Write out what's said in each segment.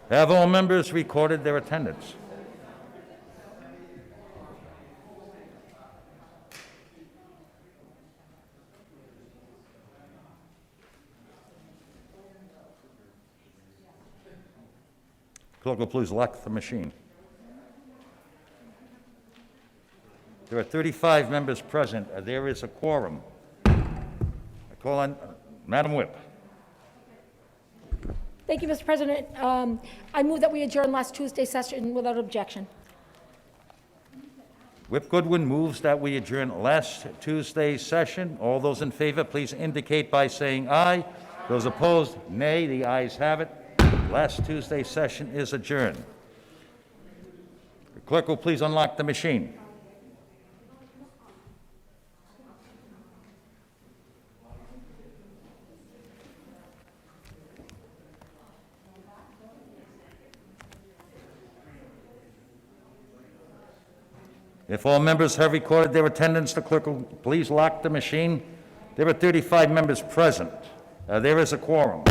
Have all members recorded their attendance? Clerk will please lock the machine. There are 35 members present. There is a quorum. I call on Madam Whip. Thank you, Mr. President. I move that we adjourn last Tuesday's session without objection. Whip Goodwin moves that we adjourn last Tuesday's session. All those in favor, please indicate by saying aye. Those opposed, nay. The ayes have it. Last Tuesday's session is adjourned. The clerk will please unlock the machine. If all members have recorded their attendance, the clerk will please lock the machine. There are 35 members present. There is a quorum.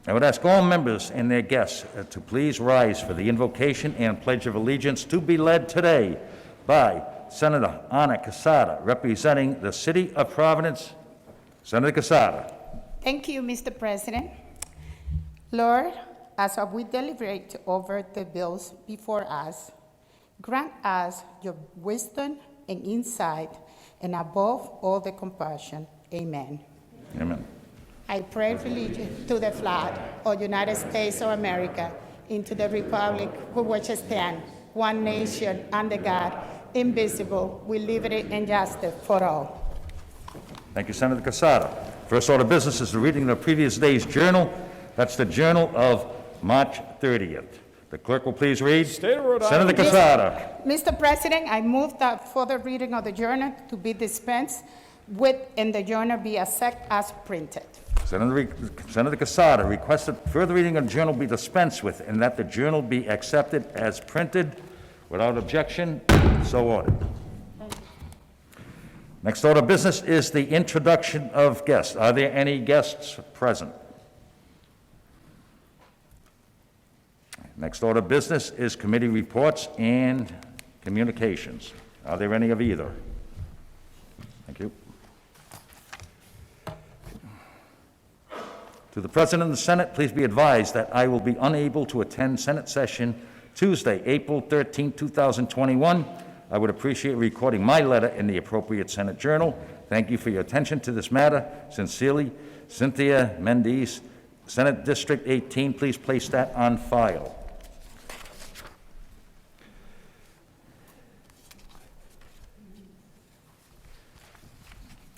I would ask all members and their guests to please rise for the invocation and pledge of allegiance to be led today by Senator Anna Casada, representing the city of Providence. Senator Casada. Thank you, Mr. President. Lord, as we deliberate over the bills before us, grant us your wisdom and insight, and above all the compassion. Amen. Amen. I pray allegiance to the flag of the United States of America, into the republic for which it stands, one nation, under God, invisible, with liberty and justice for all. Thank you, Senator Casada. First order of business is the reading of the previous day's journal. That's the journal of March 30th. The clerk will please read. State of Rhode Island. Senator Casada. Mr. President, I move that further reading of the journal to be dispensed with and the journal be accepted as printed. Senator Casada requested further reading of the journal be dispensed with and that the journal be accepted as printed. Without objection, so ordered. Next order of business is the introduction of guests. Are there any guests present? Next order of business is committee reports and communications. Are there any of either? Thank you. To the President of the Senate, please be advised that I will be unable to attend Senate session Tuesday, April 13, 2021. I would appreciate recording my letter in the appropriate Senate journal. Thank you for your attention to this matter. Sincerely, Cynthia Mendes, Senate District 18. Please place that on file.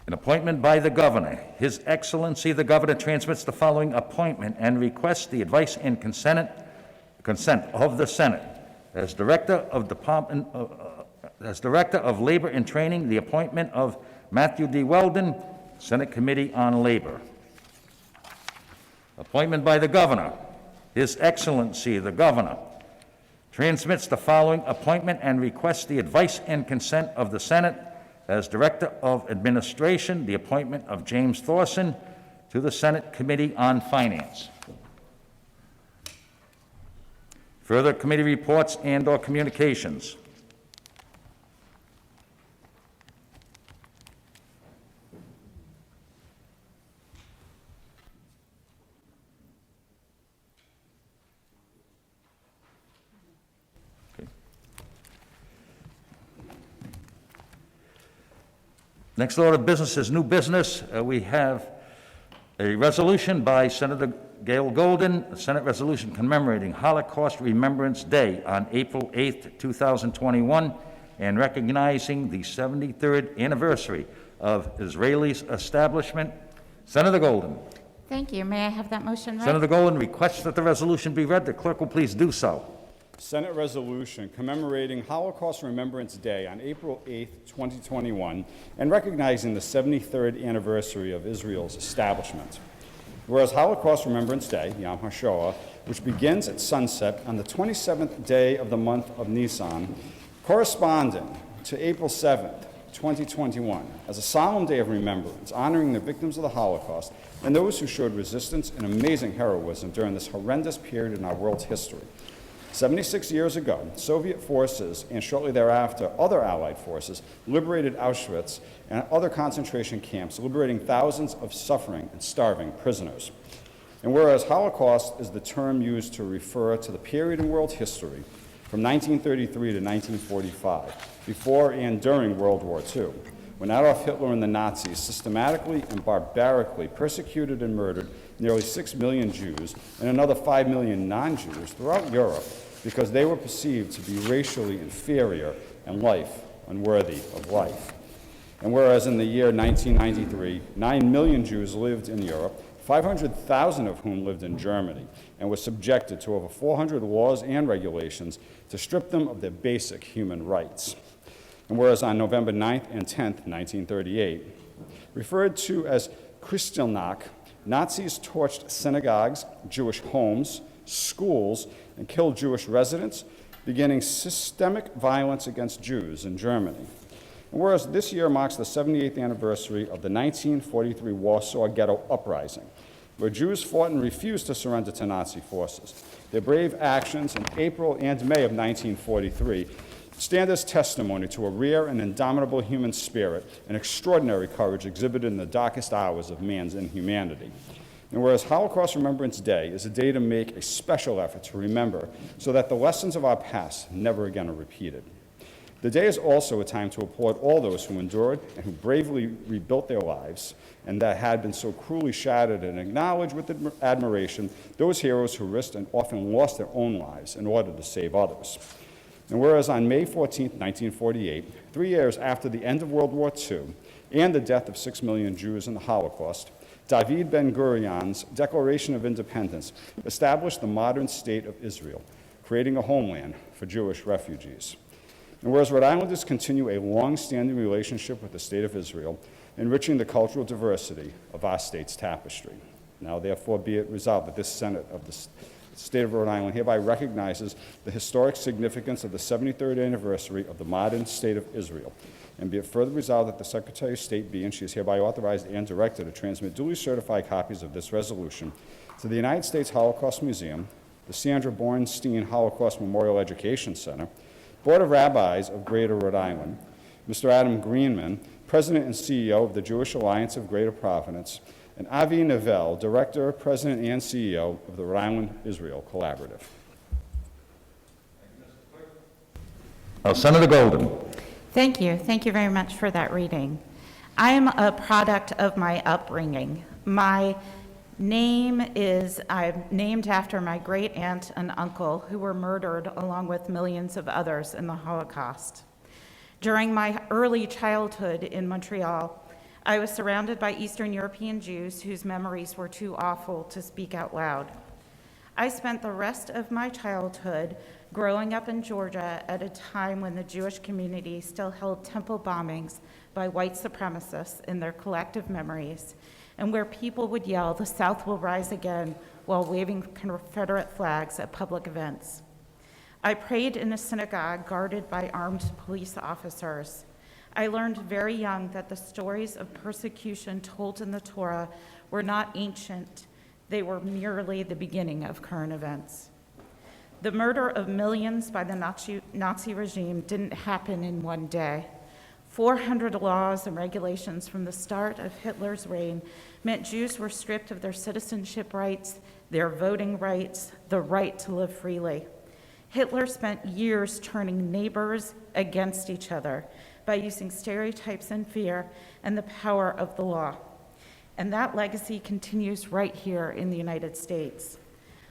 An appointment by the governor. His Excellency the Governor transmits the following appointment and requests the advice and consent of the Senate. As Director of Labor and Training, the appointment of Matthew D. Weldon, Senate Committee on Labor. Appointment by the governor. His Excellency the Governor transmits the following appointment and requests the advice and consent of the Senate. As Director of Administration, the appointment of James Thorson to the Senate Committee on Finance. Further committee reports and/or communications. Next order of business is new business. We have a resolution by Senator Gail Golden, a Senate resolution commemorating Holocaust Remembrance Day on April 8th, 2021, and recognizing the 73rd anniversary of Israel's establishment. Senator Golden. Thank you. May I have that motion read? Senator Golden requests that the resolution be read. The clerk will please do so. Senate resolution commemorating Holocaust Remembrance Day on April 8th, 2021, and recognizing the 73rd anniversary of Israel's establishment. Whereas Holocaust Remembrance Day, Yom HaShoah, which begins at sunset on the 27th day of the month of Nisan, corresponding to April 7th, 2021, as a solemn day of remembrance, honoring the victims of the Holocaust and those who showed resistance and amazing heroism during this horrendous period in our world's history. 76 years ago, Soviet forces and shortly thereafter other Allied forces liberated Auschwitz and other concentration camps, liberating thousands of suffering and starving prisoners. And whereas Holocaust is the term used to refer to the period in world history from 1933 to 1945, before and during World War II, when Adolf Hitler and the Nazis systematically and barbarically persecuted and murdered nearly 6 million Jews and another 5 million non-Jews throughout Europe because they were perceived to be racially inferior and life unworthy of life. And whereas in the year 1993, 9 million Jews lived in Europe, 500,000 of whom lived in Germany, and were subjected to over 400 laws and regulations to strip them of their basic human rights. And whereas on November 9th and 10th, 1938, referred to as Kristallnacht, Nazis torched synagogues, Jewish homes, schools, and killed Jewish residents, beginning systemic violence against Jews in Germany. And whereas this year marks the 78th anniversary of the 1943 Warsaw Ghetto Uprising, where Jews fought and refused to surrender to Nazi forces. Their brave actions in April and May of 1943 stand as testimony to a rare and indomitable human spirit and extraordinary courage exhibited in the darkest hours of man's inhumanity. And whereas Holocaust Remembrance Day is a day to make a special effort to remember so that the lessons of our past never again are repeated. The day is also a time to applaud all those who endured and who bravely rebuilt their lives and that had been so cruelly shattered, and acknowledge with admiration those heroes who risked and often lost their own lives in order to save others. And whereas on May 14, 1948, 3 years after the end of World War II and the death of 6 million Jews in the Holocaust, David Ben-Gurion's Declaration of Independence established the modern state of Israel, creating a homeland for Jewish refugees. And whereas Rhode Islanders continue a long-standing relationship with the state of Israel, enriching the cultural diversity of our state's tapestry. Now, therefore, be it resolved that this Senate of the State of Rhode Island hereby recognizes the historic significance of the 73rd anniversary of the modern state of Israel. And be it further resolved that the Secretary of State be and she is hereby authorized and directed to transmit duly certified copies of this resolution to the United States Holocaust Museum, the Sandra Bornstein Holocaust Memorial Education Center, Board of Rabbis of Greater Rhode Island, Mr. Adam Greenman, President and CEO of the Jewish Alliance of Greater Providence, and Avi Neville, Director, President, and CEO of the Rhode Island Israel Collaborative. Senator Golden. Thank you. Thank you very much for that reading. I am a product of my upbringing. I'm named after my great aunt and uncle who were murdered along with millions of others in the Holocaust. During my early childhood in Montreal, I was surrounded by Eastern European Jews whose memories were too awful to speak out loud. I spent the rest of my childhood growing up in Georgia at a time when the Jewish community still held temple bombings by white supremacists in their collective memories, and where people would yell, "The South will rise again," while waving Confederate flags at public events. I prayed in a synagogue guarded by armed police officers. I learned very young that the stories of persecution told in the Torah were not ancient. They were merely the beginning of current events. The murder of millions by the Nazi regime didn't happen in one day. 400 laws and regulations from the start of Hitler's reign meant Jews were stripped of their citizenship rights, their voting rights, the right to live freely. Hitler spent years turning neighbors against each other by using stereotypes and fear and the power of the law. And that legacy continues right here in the United States.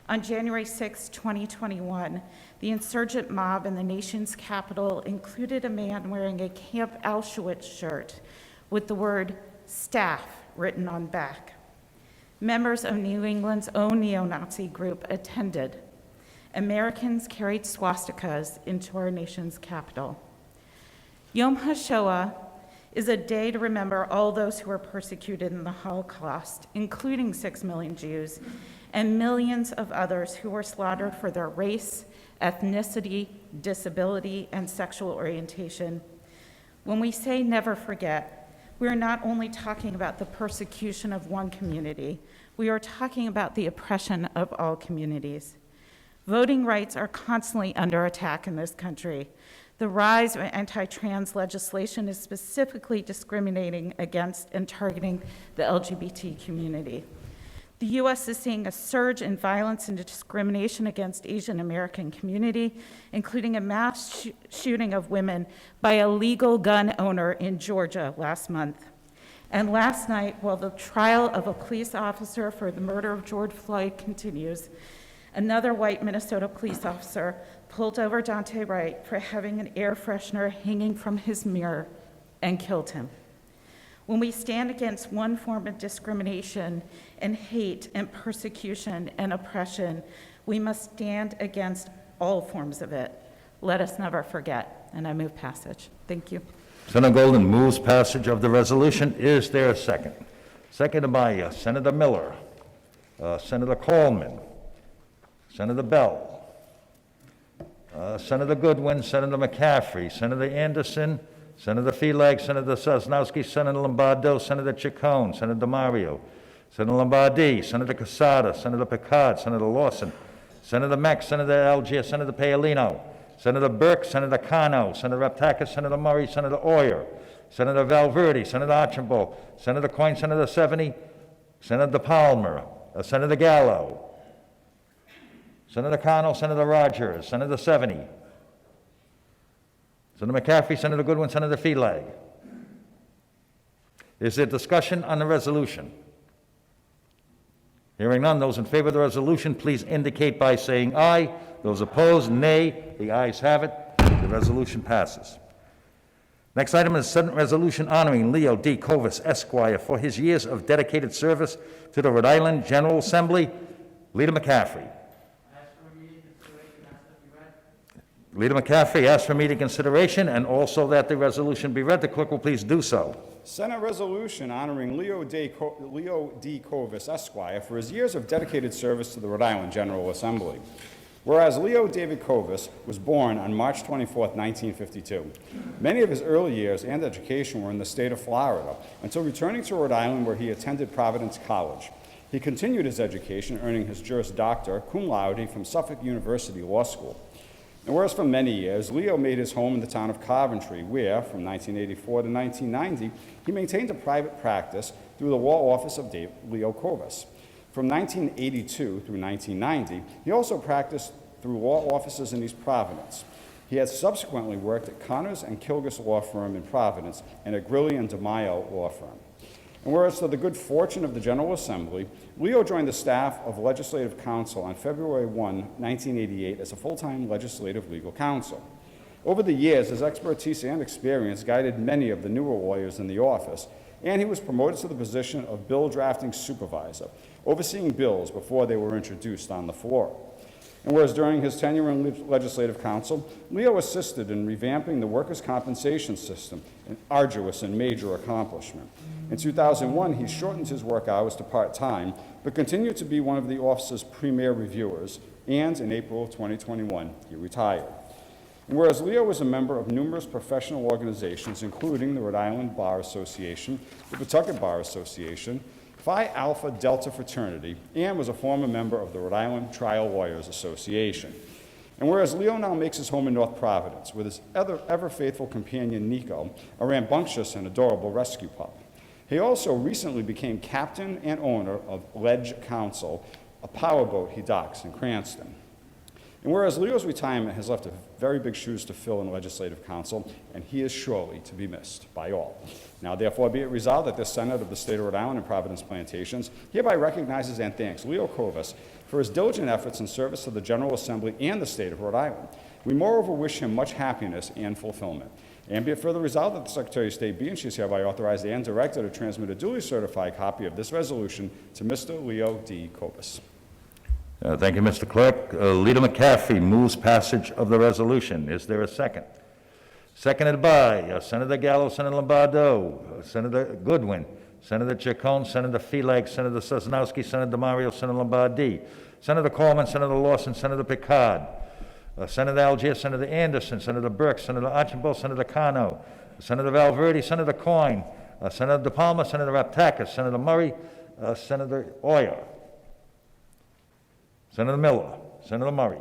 On January 6, 2021, the insurgent mob in the nation's capital included a man wearing a Camp Auschwitz shirt with the word "staff" written on back. Members of New England's own neo-Nazi group attended. Americans carried swastikas into our nation's capital. Yom HaShoah is a day to remember all those who were persecuted in the Holocaust, including 6 million Jews and millions of others who were slaughtered for their race, ethnicity, disability, and sexual orientation. When we say never forget, we are not only talking about the persecution of one community, we are talking about the oppression of all communities. Voting rights are constantly under attack in this country. The rise of anti-trans legislation is specifically discriminating against and targeting the LGBT community. The U.S. is seeing a surge in violence and discrimination against Asian American community, including a mass shooting of women by a legal gun owner in Georgia last month. And last night, while the trial of a police officer for the murder of George Floyd continues, another white Minnesota police officer pulled over Daunte Wright for having an air freshener hanging from his mirror and killed him. When we stand against one form of discrimination and hate and persecution and oppression, we must stand against all forms of it. Let us never forget. And I move passage. Thank you. Senator Golden moves passage of the resolution. Is there a second? Seconded by Senator Miller, Senator Coleman, Senator Bell, Senator Goodwin, Senator McCaffrey, Senator Anderson, Senator Felag, Senator Sosnowski, Senator Lombardo, Senator Chacon, Senator DeMario, Senator Lombardi, Senator Casada, Senator Picard, Senator Lawson, Senator Mack, Senator Algier, Senator Paolino, Senator Burke, Senator Cano, Senator Raptakis, Senator Murray, Senator Oyer, Senator Valverde, Senator Archambault, Senator Coyne, Senator Seveny, Senator Palmer, Senator Gallo, Senator Cano, Senator Rogers, Senator Seveny, Senator McCaffrey, Senator Goodwin, Senator Felag. Is there discussion on the resolution? Hearing none, those in favor of the resolution, please indicate by saying aye. Those opposed, nay. The ayes have it. The resolution passes. Next item is Senate resolution honoring Leo D. Covis, Esquire, for his years of dedicated service to the Rhode Island General Assembly. Leader McCaffrey. Leader McCaffrey asks for immediate consideration and also that the resolution be read. The clerk will please do so. Senate resolution honoring Leo D. Covis, Esquire, for his years of dedicated service to the Rhode Island General Assembly. Whereas Leo David Covis was born on March 24, 1952. Many of his early years and education were in the state of Florida until returning to Rhode Island, where he attended Providence College. He continued his education, earning his Juris Doctor, cum laude, from Suffolk University Law School. And whereas for many years, Leo made his home in the town of Coventry, where, from 1984 to 1990, he maintained a private practice through the law office of Leo Covis. From 1982 through 1990, he also practiced through law offices in East Providence. He has subsequently worked at Connors and Kilgus Law Firm in Providence and at Grilli and DeMaio Law Firm. And whereas to the good fortune of the General Assembly, Leo joined the staff of Legislative Counsel on February 1, 1988 as a full-time legislative legal counsel. Over the years, his expertise and experience guided many of the newer lawyers in the office, and he was promoted to the position of bill drafting supervisor, overseeing bills before they were introduced on the floor. And whereas during his tenure in Legislative Counsel, Leo assisted in revamping the workers' compensation system, an arduous and major accomplishment. In 2001, he shortened his work hours to part-time, but continued to be one of the office's premier reviewers, and in April of 2021, he retired. And whereas Leo was a member of numerous professional organizations, including the Rhode Island Bar Association, the Pawtucket Bar Association, Phi Alpha Delta Fraternity, and was a former member of the Rhode Island Trial Lawyers Association. And whereas Leo now makes his home in North Providence with his ever-faithful companion Nico, a rambunctious and adorable rescue pup. He also recently became captain and owner of Ledge Council, a powerboat he docks in Cranston. And whereas Leo's retirement has left very big shoes to fill in Legislative Council, and he is surely to be missed by all. Now, therefore, be it resolved that the Senate of the State of Rhode Island and Providence Plantations hereby recognizes and thanks Leo Covis for his diligent efforts in service to the General Assembly and the State of Rhode Island. We moreover wish him much happiness and fulfillment. And be it further resolved that the Secretary of State be and she is hereby authorized and directed to transmit a duly certified copy of this resolution to Mr. Leo D. Covis. Thank you, Mr. Clerk. Leader McCaffrey moves passage of the resolution. Is there a second? seconded by Senator Gallo, Senator Lombardo, Senator Goodwin, Senator Chacon, Senator Flatt, Senator Sosnowski, Senator DeMario, Senator Lombardi, Senator Coleman, Senator Lawson, Senator Picard, Senator Algier, Senator Anderson, Senator Burke, Senator Archibald, Senator Cano, Senator Valverde, Senator Coyne, Senator De Palma, Senator Raptakis, Senator Murray, Senator Oyer, Senator Miller, Senator Murray,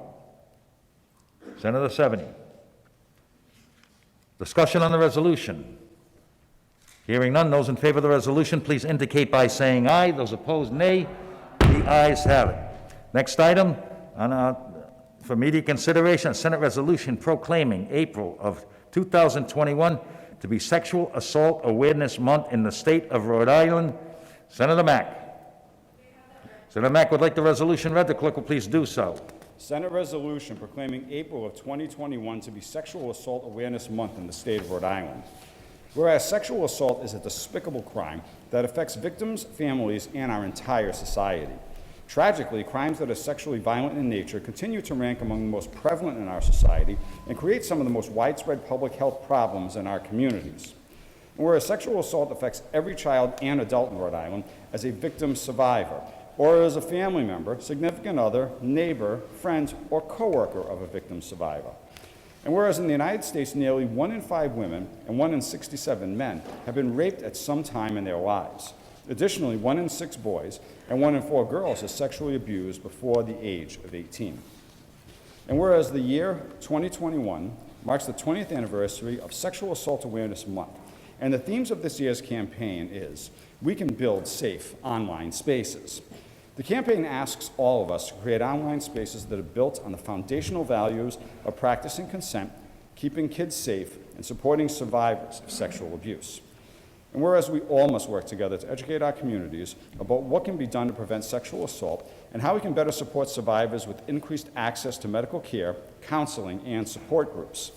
Senator Seveny. Discussion on the resolution. Hearing none, those in favor of the resolution, please indicate by saying aye. Those opposed, nay. The ayes have it. Next item for immediate consideration, a Senate resolution proclaiming April of 2021 to be Sexual Assault Awareness Month in the state of Rhode Island. Senator Mack. Senator Mack would like the resolution read. The clerk will please do so. Senate resolution proclaiming April of 2021 to be Sexual Assault Awareness Month in the state of Rhode Island. Whereas sexual assault is a despicable crime that affects victims, families, and our entire society. Tragically, crimes that are sexually violent in nature continue to rank among the most prevalent in our society and create some of the most widespread public health problems in our communities. And whereas sexual assault affects every child and adult in Rhode Island as a victim survivor, or as a family member, significant other, neighbor, friend, or coworker of a victim survivor. And whereas in the United States, nearly 1 in 5 women and 1 in 67 men have been raped at some time in their lives. Additionally, 1 in 6 boys and 1 in 4 girls is sexually abused before the age of 18. And whereas the year 2021 marks the 20th anniversary of Sexual Assault Awareness Month, and the themes of this year's campaign is, we can build safe online spaces. The campaign asks all of us to create online spaces that are built on the foundational values of practicing consent, keeping kids safe, and supporting survivors of sexual abuse. And whereas we all must work together to educate our communities about what can be done to prevent sexual assault and how we can better support survivors with increased access to medical care, counseling, and support groups.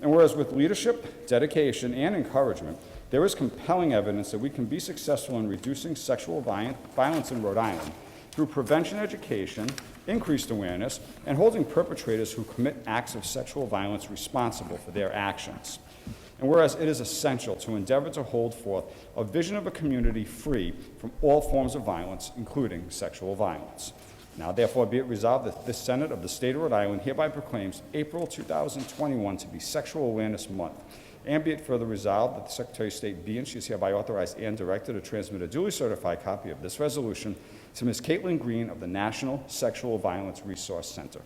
And whereas with leadership, dedication, and encouragement, there is compelling evidence that we can be successful in reducing sexual violence in Rhode Island through prevention education, increased awareness, and holding perpetrators who commit acts of sexual violence responsible for their actions. And whereas it is essential to endeavor to hold forth a vision of a community free from all forms of violence, including sexual violence. Now therefore be it resolved that this Senate of the State of Rhode Island hereby proclaims April 2021 to be Sexual Awareness Month. And be it further resolved that the Secretary of State be and she is hereby authorized and directed to transmit a duly certified copy of this resolution to Ms. Caitlin Green of the National Sexual Violence Resource Center.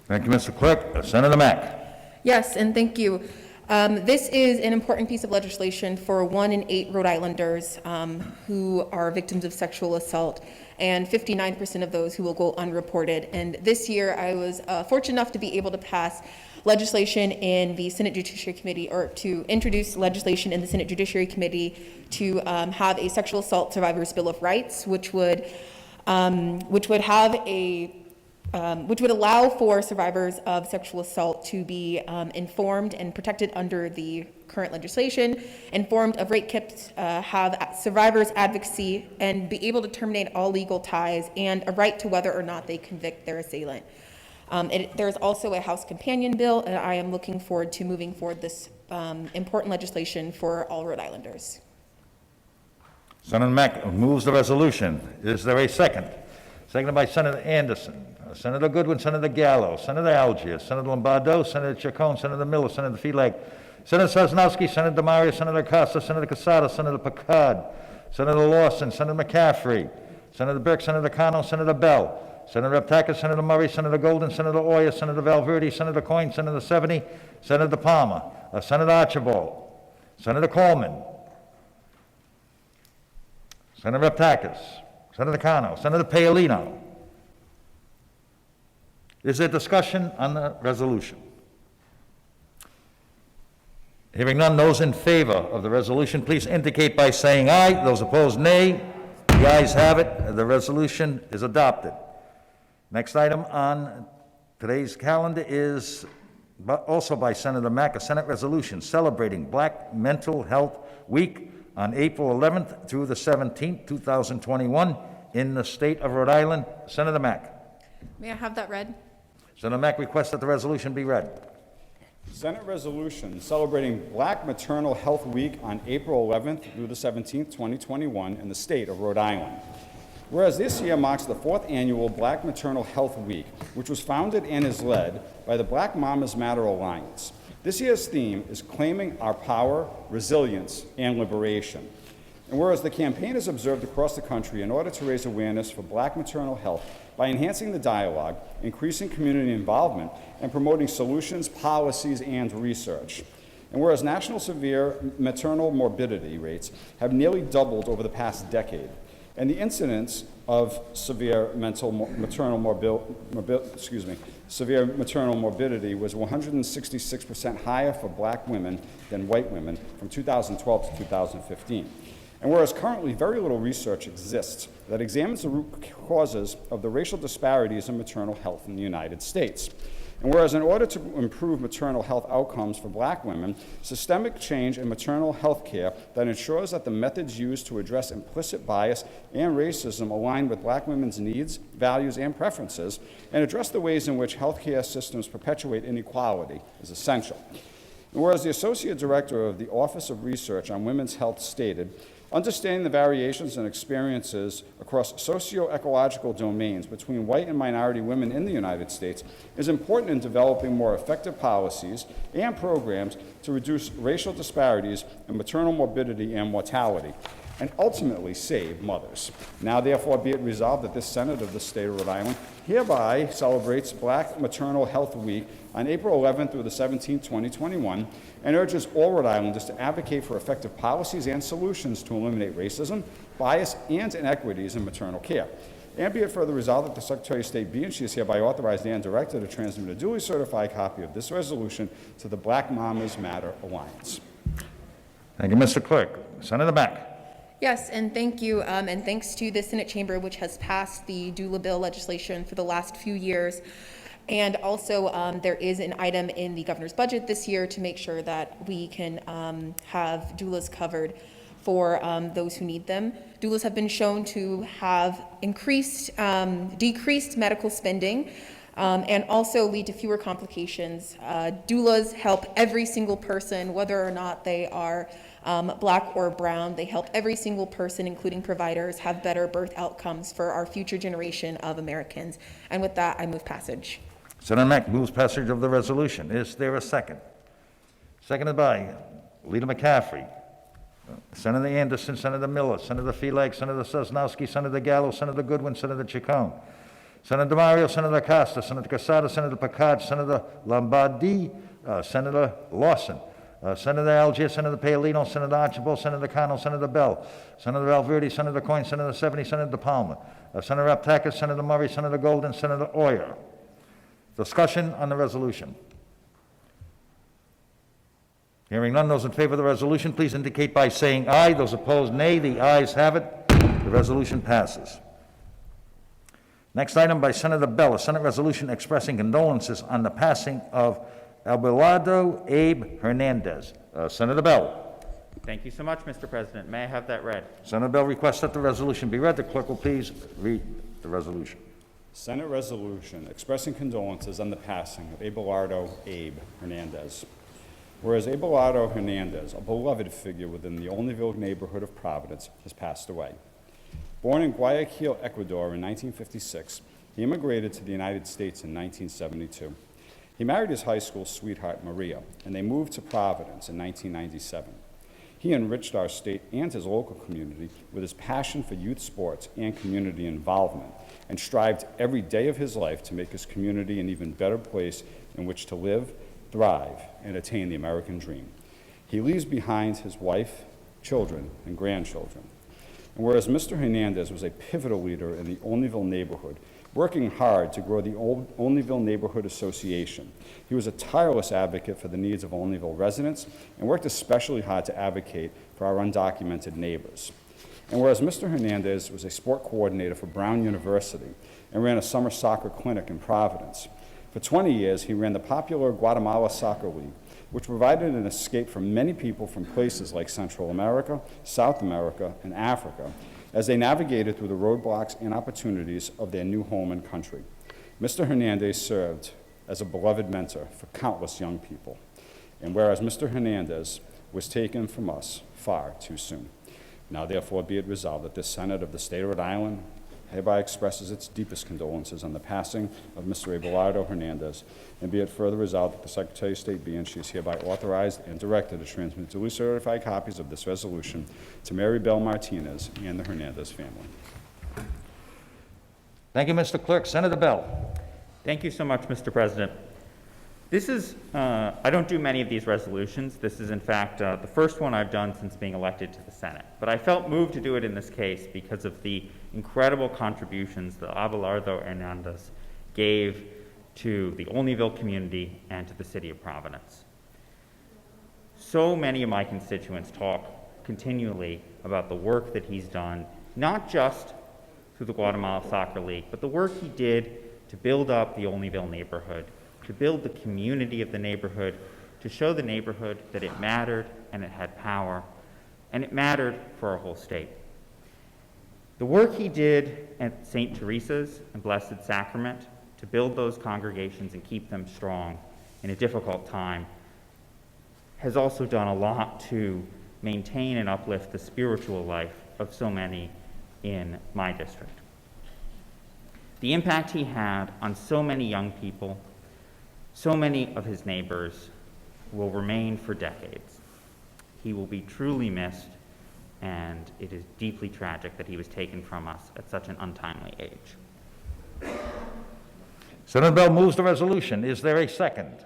Thank you, Mr. Clerk. Senator Mack. Yes, and thank you. This is an important piece of legislation for 1 in 8 Rhode Islanders who are victims of sexual assault, and 59% of those who will go unreported. And this year, I was fortunate enough to be able to pass legislation in the Senate Judiciary Committee, or to introduce legislation in the Senate Judiciary Committee to have a Sexual Assault Survivors Bill of Rights, which would have a which would allow for survivors of sexual assault to be informed and protected under the current legislation, informed of rape kits, have survivors advocacy, and be able to terminate all legal ties, and a right to whether or not they convict their assailant. There's also a House companion bill, and I am looking forward to moving forward this important legislation for all Rhode Islanders. Senator Mack moves the resolution. Is there a second? Seconded by Senator Anderson. Senator Goodwin, Senator Gallo, Senator Algier, Senator Lombardo, Senator Chacon, Senator Miller, Senator Flatt, Senator Sosnowski, Senator DeMario, Senator Costa, Senator Casada, Senator Picard, Senator Lawson, Senator McCaffrey, Senator Burke, Senator Cano, Senator Bell, Senator Raptakis, Senator Murray, Senator Golden, Senator Oyer, Senator Valverde, Senator Coyne, Senator Seveny, Senator De Palma, Senator Archibald, Senator Coleman, Senator Raptakis, Senator Cano, Senator Paolino. Is there discussion on the resolution? Hearing none, those in favor of the resolution, please indicate by saying aye. Those opposed, nay. The ayes have it. The resolution is adopted. Next item on today's calendar is also by Senator Mack, a Senate resolution celebrating Black Mental Health Week on April 11th through the 17th, 2021 in the state of Rhode Island. Senator Mack. May I have that read? Senator Mack requests that the resolution be read. Senate resolution celebrating Black Maternal Health Week on April 11th through the 17th, 2021 in the state of Rhode Island. Whereas this year marks the 4th annual Black Maternal Health Week, which was founded and is led by the Black Mamas Matter Alliance. This year's theme is claiming our power, resilience, and liberation. And whereas the campaign is observed across the country in order to raise awareness for Black maternal health by enhancing the dialogue, increasing community involvement, and promoting solutions, policies, and research. And whereas national severe maternal morbidity rates have nearly doubled over the past decade, and the incidence of severe maternal morbidity was 166% higher for Black women than white women from 2012 to 2015. And whereas currently very little research exists that examines the root causes of the racial disparities in maternal health in the United States. And whereas in order to improve maternal health outcomes for Black women, systemic change in maternal health care that ensures that the methods used to address implicit bias and racism align with Black women's needs, values, and preferences, and address the ways in which healthcare systems perpetuate inequality is essential. And whereas the Associate Director of the Office of Research on Women's Health stated, understanding the variations and experiences across socio-ecological domains between white and minority women in the United States is important in developing more effective policies and programs to reduce racial disparities in maternal morbidity and mortality, and ultimately save mothers. Now, therefore, be it resolved that this Senate of the state of Rhode Island hereby celebrates Black Maternal Health Week on April 11th through the 17th, 2021, and urges all Rhode Islanders to advocate for effective policies and solutions to eliminate racism, bias, and inequities in maternal care. And be it further resolved that the Secretary of State be and she is hereby authorized and directed to transmit a duly certified copy of this resolution to the Black Mamas Matter Alliance. Thank you, Mr. Clerk. Senator Mack. Yes, and thank you, and thanks to the Senate chamber, which has passed the doula bill legislation for the last few years. And also, there is an item in the governor's budget this year to make sure that we can have doulas covered for those who need them. Doulas have been shown to have decreased medical spending, and also lead to fewer complications. Doulas help every single person, whether or not they are Black or brown. They help every single person, including providers, have better birth outcomes for our future generation of Americans. And with that, I move passage. Senator Mack moves passage of the resolution. Is there a second? Seconded by Leader McCaffrey. Senator Anderson, Senator Miller, Senator Felag, Senator Sosnowski, Senator Gallo, Senator Goodwin, Senator Chacon, Senator DeMario, Senator Acosta, Senator Casada, Senator Picard, Senator Lombardi, Senator Lawson, Senator Algier, Senator Paolino, Senator Archibald, Senator Cano, Senator Bell, Senator Alverdi, Senator Coyne, Senator Seveny, Senator Palmer, Senator Aptakis, Senator Murray, Senator Golden, Senator Oyer. Discussion on the resolution. Hearing none, those in favor of the resolution, please indicate by saying aye. Those opposed, nay. The ayes have it. The resolution passes. Next item by Senator Bell, a Senate resolution expressing condolences on the passing of Alberto Abe Hernandez. Senator Bell. Thank you so much, Mr. President. May I have that read? Senator Bell requests that the resolution be read. The clerk will please read the resolution. Senate resolution expressing condolences on the passing of Abelardo Abe Hernandez. Whereas Abelardo Hernandez, a beloved figure within the Olneyville neighborhood of Providence, has passed away. Born in Guayaquil, Ecuador in 1956, he immigrated to the United States in 1972. He married his high school sweetheart, Maria, and they moved to Providence in 1997. He enriched our state and his local community with his passion for youth sports and community involvement, and strived every day of his life to make his community an even better place in which to live, thrive, and attain the American dream. He leaves behind his wife, children, and grandchildren. And whereas Mr. Hernandez was a pivotal leader in the Olneyville neighborhood, working hard to grow the Olneyville Neighborhood Association, he was a tireless advocate for the needs of Olneyville residents and worked especially hard to advocate for our undocumented neighbors. And whereas Mr. Hernandez was a sport coordinator for Brown University and ran a summer soccer clinic in Providence, for 20 years he ran the popular Guatemala Soccer League, which provided an escape for many people from places like Central America, South America, and Africa as they navigated through the roadblocks and opportunities of their new home and country. Mr. Hernandez served as a beloved mentor for countless young people. And whereas Mr. Hernandez was taken from us far too soon. Now therefore be it resolved that this Senate of the State of Rhode Island hereby expresses its deepest condolences on the passing of Mr. Abelardo Hernandez, and be it further resolved that the Secretary of State be and she is hereby authorized and directed to transmit duly certified copies of this resolution to Mary Bell Martinez and the Hernandez family. Thank you, Mr. Clerk. Senator Bell. Thank you so much, Mr. President. This is, I don't do many of these resolutions. This is, in fact, the first one I've done since being elected to the Senate. But I felt moved to do it in this case because of the incredible contributions that Abelardo Hernandez gave to the Olneyville community and to the city of Providence. So many of my constituents talk continually about the work that he's done, not just through the Guatemala Soccer League, but the work he did to build up the Olneyville neighborhood, to build the community of the neighborhood, to show the neighborhood that it mattered and it had power, and it mattered for our whole state. The work he did at St. Teresa's and Blessed Sacrament to build those congregations and keep them strong in a difficult time has also done a lot to maintain and uplift the spiritual life of so many in my district. The impact he had on so many young people, so many of his neighbors, will remain for decades. He will be truly missed, and it is deeply tragic that he was taken from us at such an untimely age. Senator Bell moves the resolution. Is there a second?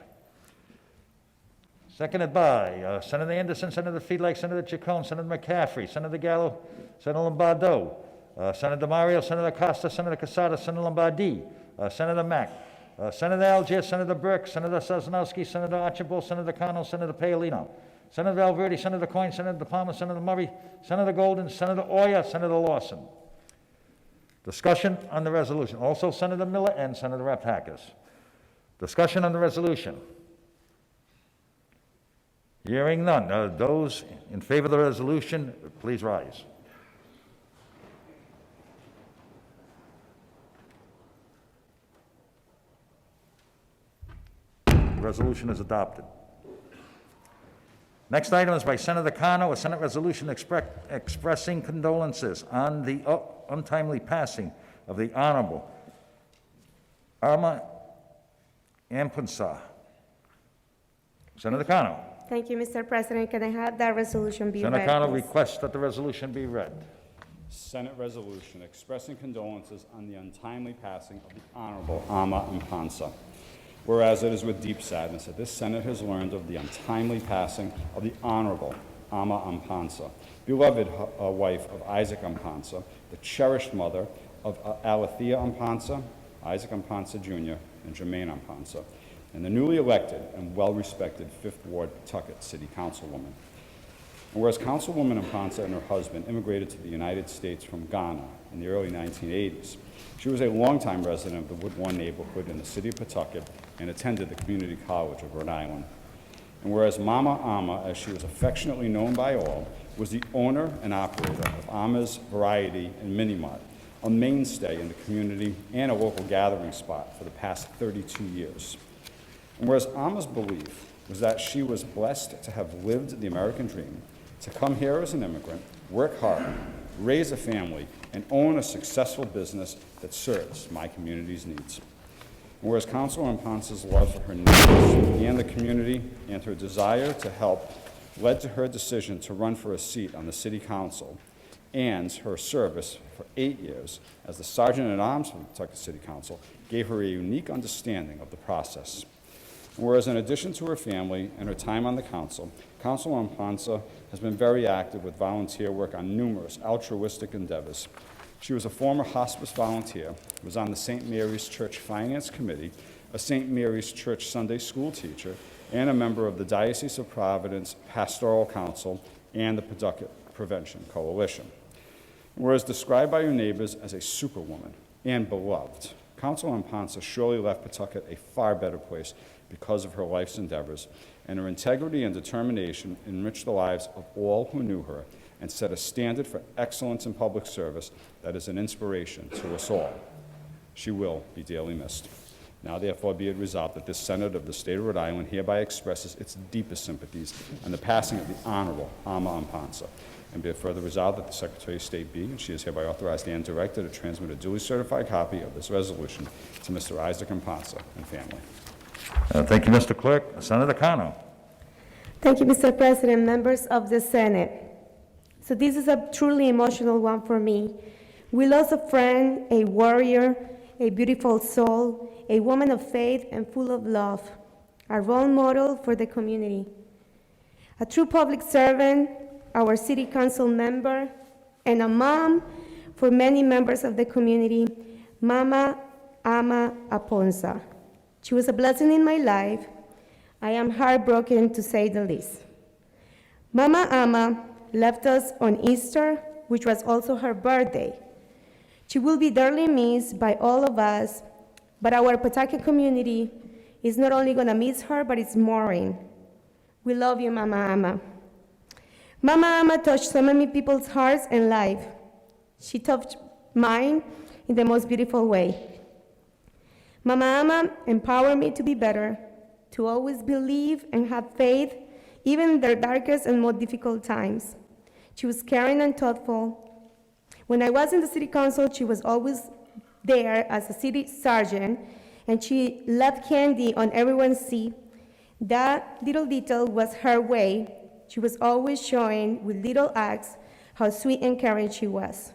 Seconded by Senator Anderson, Senator Feelike, Senator Chacon, Senator McCaffrey, Senator Gallo, Senator Lombardo, Senator Mario, Senator Costa, Senator Casada, Senator Lombardi, Senator Mack, Senator Algier, Senator Burke, Senator Sosnowski, Senator Archibald, Senator Cano, Senator Paolino, Senator Valverde, Senator Coyne, Senator Palmer, Senator Murray, Senator Golden, Senator Oya, Senator Lawson. Discussion on the resolution. Also Senator Miller and Senator Raptakis. Discussion on the resolution. Hearing none. Those in favor of the resolution, please rise. The resolution is adopted. Next item is by Senator Cano, a Senate resolution expressing condolences on the untimely passing of the Honorable Arma Ampunsa. Senator Cano. Thank you, Mr. President. Can I have that resolution be read, Senator Cano please? requests that the resolution be read. Senate resolution expressing condolences on the untimely passing of the Honorable Arma Ampunsa. Whereas it is with deep sadness that this Senate has learned of the untimely passing of the Honorable Arma Ampunsa, beloved wife of Isaac Ampunsa, the cherished mother of Alethea Ampunsa, Isaac Ampunsa Jr., and Jermaine Ampunsa, and the newly elected and well-respected 5th Ward Pawtucket City Councilwoman. And whereas Councilwoman Ampunsa and her husband immigrated to the United States from Ghana in the early 1980s, she was a longtime resident of the Wood One neighborhood in the city of Pawtucket and attended the Community College of Rhode Island. And whereas Mama Ama, as she was affectionately known by all, was the owner and operator of Ama's Variety and Mini Mart, a mainstay in the community and a local gathering spot for the past 32 years. And whereas Ama's belief was that she was blessed to have lived the American dream, to come here as an immigrant, work hard, raise a family, and own a successful business that serves my community's needs. And whereas Councilor Ampunsa's love for her neighbors and the community and her desire to help led to her decision to run for a seat on the City Council, and her service for 8 years as the Sergeant-at-Arms for the Pawtucket City Council gave her a unique understanding of the process. And whereas in addition to her family and her time on the council, Councilor Ampunsa has been very active with volunteer work on numerous altruistic endeavors. She was a former hospice volunteer, was on the St. Mary's Church Finance Committee, a St. Mary's Church Sunday school teacher, and a member of the Diocese of Providence Pastoral Council and the Pawtucket Prevention Coalition. Whereas described by her neighbors as a superwoman and beloved, Councilor Ampunsa surely left Pawtucket a far better place because of her life's endeavors, and her integrity and determination enriched the lives of all who knew her and set a standard for excellence in public service that is an inspiration to us all. She will be dearly missed. Now therefore be it resolved that this Senate of the State of Rhode Island hereby expresses its deepest sympathies on the passing of the Honorable Ama Ampansa. And be it further resolved that the Secretary of State be, and she is hereby authorized and directed to transmit a duly certified copy of this resolution to Mr. Isaac Ampansa and family. Thank you, Mr. Clerk. Senator Cano. Thank you, Mr. President, members of the Senate. So this is a truly emotional one for me. We lost a friend, a warrior, a beautiful soul, a woman of faith and full of love, a role model for the community, a true public servant, our city council member, and a mom for many members of the community, Mama Ama Aponsa. She was a blessing in my life. I am heartbroken, to say the least. Mama Ama left us on Easter, which was also her birthday. She will be dearly missed by all of us, but our Pawtucket community is not only gonna miss her, but it's mourning. We love you, Mama Ama. Mama Ama touched so many people's hearts and life. She touched mine in the most beautiful way. Mama Ama empowered me to be better, to always believe and have faith, even in the darkest and most difficult times. She was caring and thoughtful. When I was in the city council, she was always there as a city sergeant, and she left candy on everyone's seat. That little detail was her way. She was always showing with little acts how sweet and caring she was.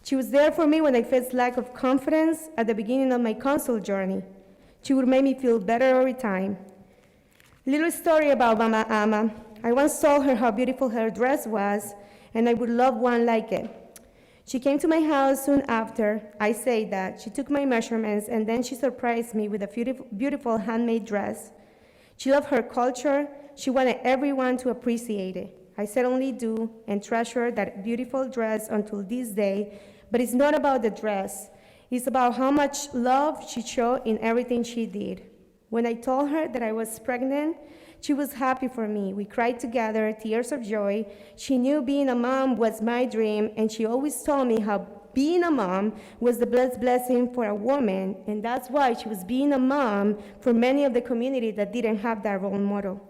She was there for me when I faced lack of confidence at the beginning of my council journey. She would make me feel better every time. Little story about Mama Ama. I once told her how beautiful her dress was, and I would love one like it. She came to my house soon after I said that. She took my measurements, and then she surprised me with a beautiful handmade dress. She loved her culture. She wanted everyone to appreciate it. I certainly do and treasure that beautiful dress until this day, but it's not about the dress. It's about how much love she showed in everything she did. When I told her that I was pregnant, she was happy for me. We cried together, tears of joy. She knew being a mom was my dream, and she always told me how being a mom was the blessing for a woman, and that's why she was being a mom for many of the community that didn't have that role model.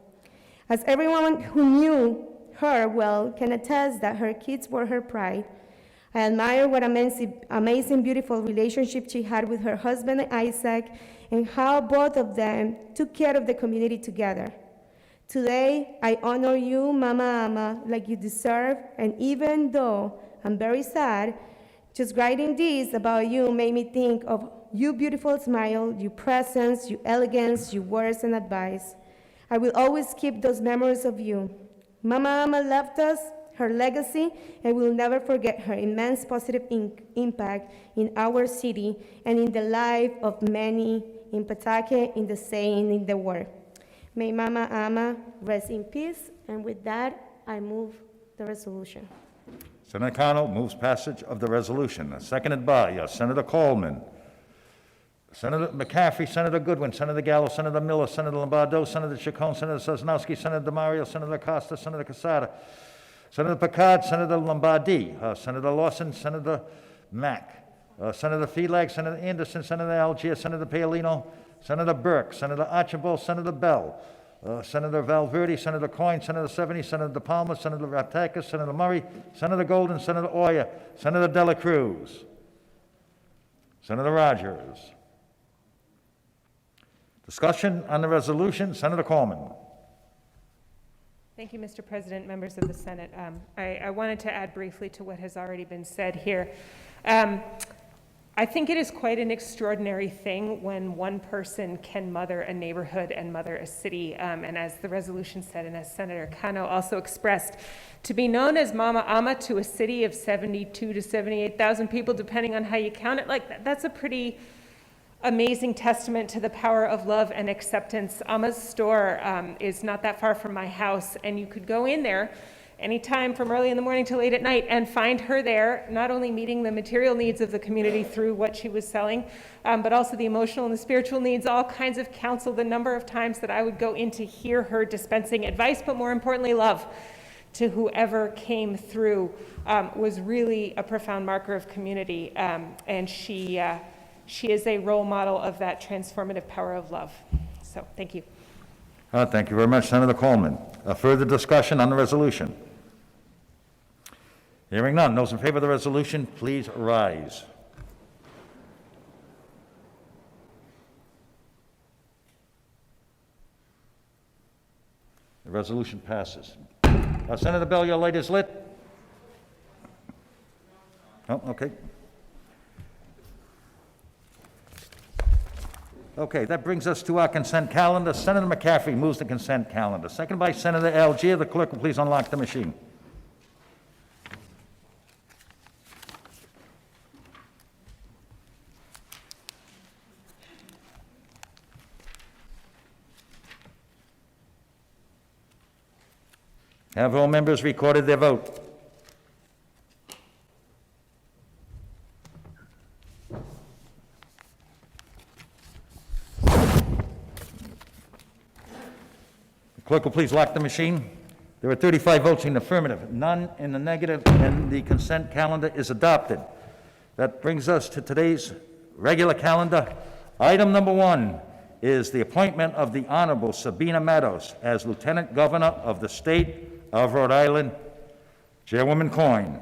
As everyone who knew her well can attest that her kids were her pride. I admire what amazing, beautiful relationship she had with her husband, Isaac, and how both of them took care of the community together. Today, I honor you, Mama Ama, like you deserve, and even though I'm very sad, just writing this about you made me think of your beautiful smile, your presence, your elegance, your words and advice. I will always keep those memories of you. Mama Ama left us her legacy, and we'll never forget her immense positive impact in our city and in the life of many in Pawtucket, in the state, and in the world. May Mama Ama rest in peace, and with that, I move the resolution. Senator Cano moves passage of the resolution, seconded by Senator Coleman. Senator McCaffrey, Senator Goodwin, Senator Gallo, Senator Miller, Senator Lombardo, Senator Chacon, Senator Sosnowski, Senator DeMario, Senator Costa, Senator Casada, Senator Picard, Senator Lombardi, Senator Lawson, Senator Mack, Senator Felag, Senator Anderson, Senator Algier, Senator Paolino, Senator Burke, Senator Archibald, Senator Bell, Senator Valverde, Senator Coyne, Senator Seveny, Senator De Palma, Senator Ratakis, Senator Murray, Senator Golden, Senator Oyer, Senator Dela Cruz, Senator Rogers. Discussion on the resolution, Senator Coleman. Thank you, Mr. President, members of the Senate. I wanted to add briefly to what has already been said here. I think it is quite an extraordinary thing when one person can mother a neighborhood and mother a city, and as the resolution said, and as Senator Cano also expressed, to be known as Mama Ama to a city of 72 to 78,000 people, depending on how you count it, that's a pretty amazing testament to the power of love and acceptance. Ama's store is not that far from my house, and you could go in there anytime from early in the morning till late at night and find her there, not only meeting the material needs of the community through what she was selling, but also the emotional and the spiritual needs, all kinds of counsel. The number of times that I would go in to hear her dispensing advice, but more importantly, love to whoever came through was really a profound marker of community. And She is a role model of that transformative power of love. So, thank you. Thank you very much, Senator Coleman. Further discussion on the resolution? Hearing none. Those in favor of the resolution, please rise. The resolution passes. Senator Bell, your light is lit? Oh, okay. Okay, that brings us to our consent calendar. Senator McCaffrey moves the consent calendar. Seconded by Senator Algier. The clerk will please unlock the machine. Have all members recorded their vote? Clerk will please lock the machine. There are 35 votes in the affirmative, none in the negative, and the consent calendar is adopted. That brings us to today's regular calendar. Item number 1 is the appointment of the Honorable Sabina Meadows as Lieutenant Governor of the State of Rhode Island. Chairwoman Coyne.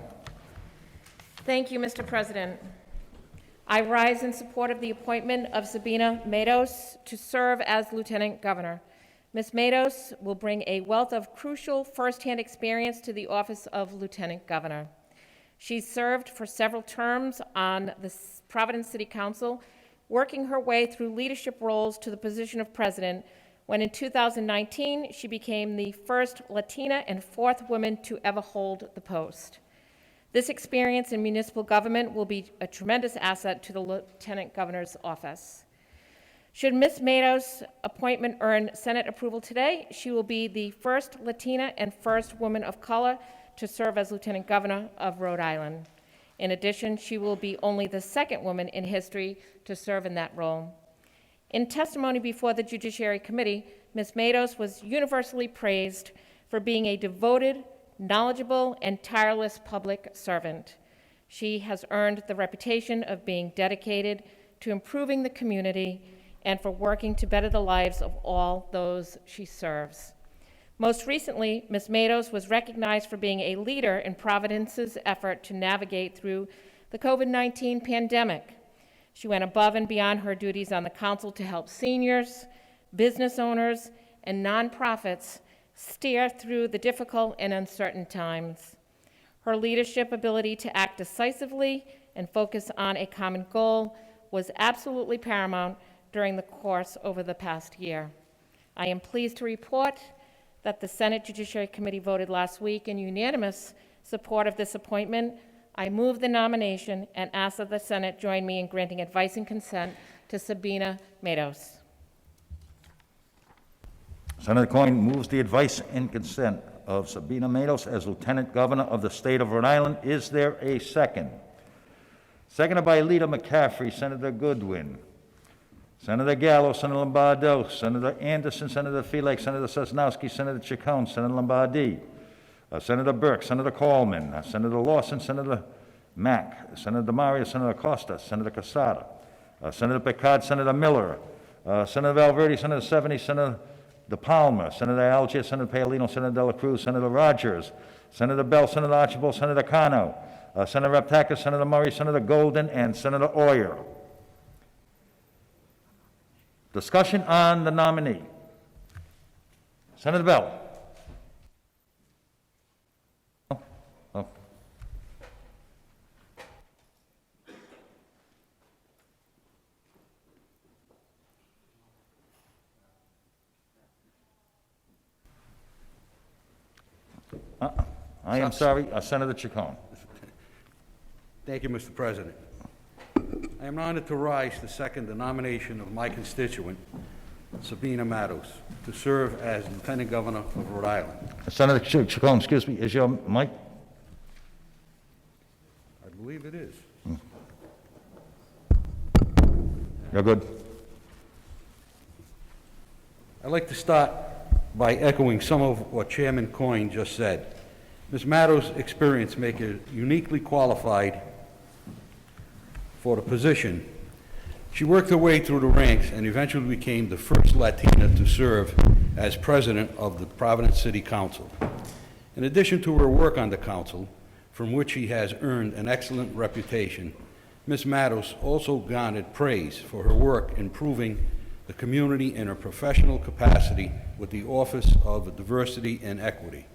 Thank you, Mr. President. I rise in support of the appointment of Sabina Meadows to serve as Lieutenant Governor. Ms. Meadows will bring a wealth of crucial firsthand experience to the office of Lieutenant Governor. She's served for several terms on the Providence City Council, working her way through leadership roles to the position of president, when in 2019 she became the first Latina and fourth woman to ever hold the post. This experience in municipal government will be a tremendous asset to the Lieutenant Governor's office. Should Ms. Meadows' appointment earn Senate approval today, she will be the first Latina and first woman of color to serve as Lieutenant Governor of Rhode Island. In addition, she will be only the second woman in history to serve in that role. In testimony before the Judiciary Committee, Ms. Meadows was universally praised for being a devoted, knowledgeable, and tireless public servant. She has earned the reputation of being dedicated to improving the community and for working to better the lives of all those she serves. Most recently, Ms. Meadows was recognized for being a leader in Providence's effort to navigate through the COVID-19 pandemic. She went above and beyond her duties on the council to help seniors, business owners, and nonprofits steer through the difficult and uncertain times. Her leadership ability to act decisively and focus on a common goal was absolutely paramount during the course over the past year. I am pleased to report that the Senate Judiciary Committee voted last week in unanimous support of this appointment. I move the nomination and ask that the Senate join me in granting advice and consent to Sabina Meadows. Senator Coyne moves the advice and consent of Sabina Meadows as Lieutenant Governor of the State of Rhode Island. Is there a second? Seconded by Leader McCaffrey, Senator Goodwin. Senator Gallo, Senator Lombardo, Senator Anderson, Senator Felix, Senator Sosnowski, Senator Chacon, Senator Lombardi, Senator Burke, Senator Coleman, Senator Lawson, Senator Mack, Senator DeMaria, Senator Costa, Senator Casada, Senator Picard, Senator Miller, Senator Valverde, Senator Seveny, Senator De Palma, Senator Algier, Senator Paolino, Senator Dela Cruz, Senator Rogers, Senator Bell, Senator Archibald, Senator Cano, Senator Raptakis, Senator Murray, Senator Golden, and Senator Oyer. Discussion on the nominee. Senator Bell. Oh. I am sorry, Senator Chacon. Thank you, Mr. President. I am honored to rise to second the nomination of my constituent, Sabina Meadows, to serve as Lieutenant Governor of Rhode Island. Senator Chacon, excuse me, is your mic? I believe it is. You're good. I'd like to start by echoing some of what Chairman Coyne just said. Ms. Meadows' experience make her uniquely qualified for the position, She worked her way through the ranks and eventually became the first Latina to serve as president of the Providence City Council. In addition to her work on the council, from which she has earned an excellent reputation, Ms. Matos also garnered praise for her work improving the community in her professional capacity with the Office of Diversity and Equity.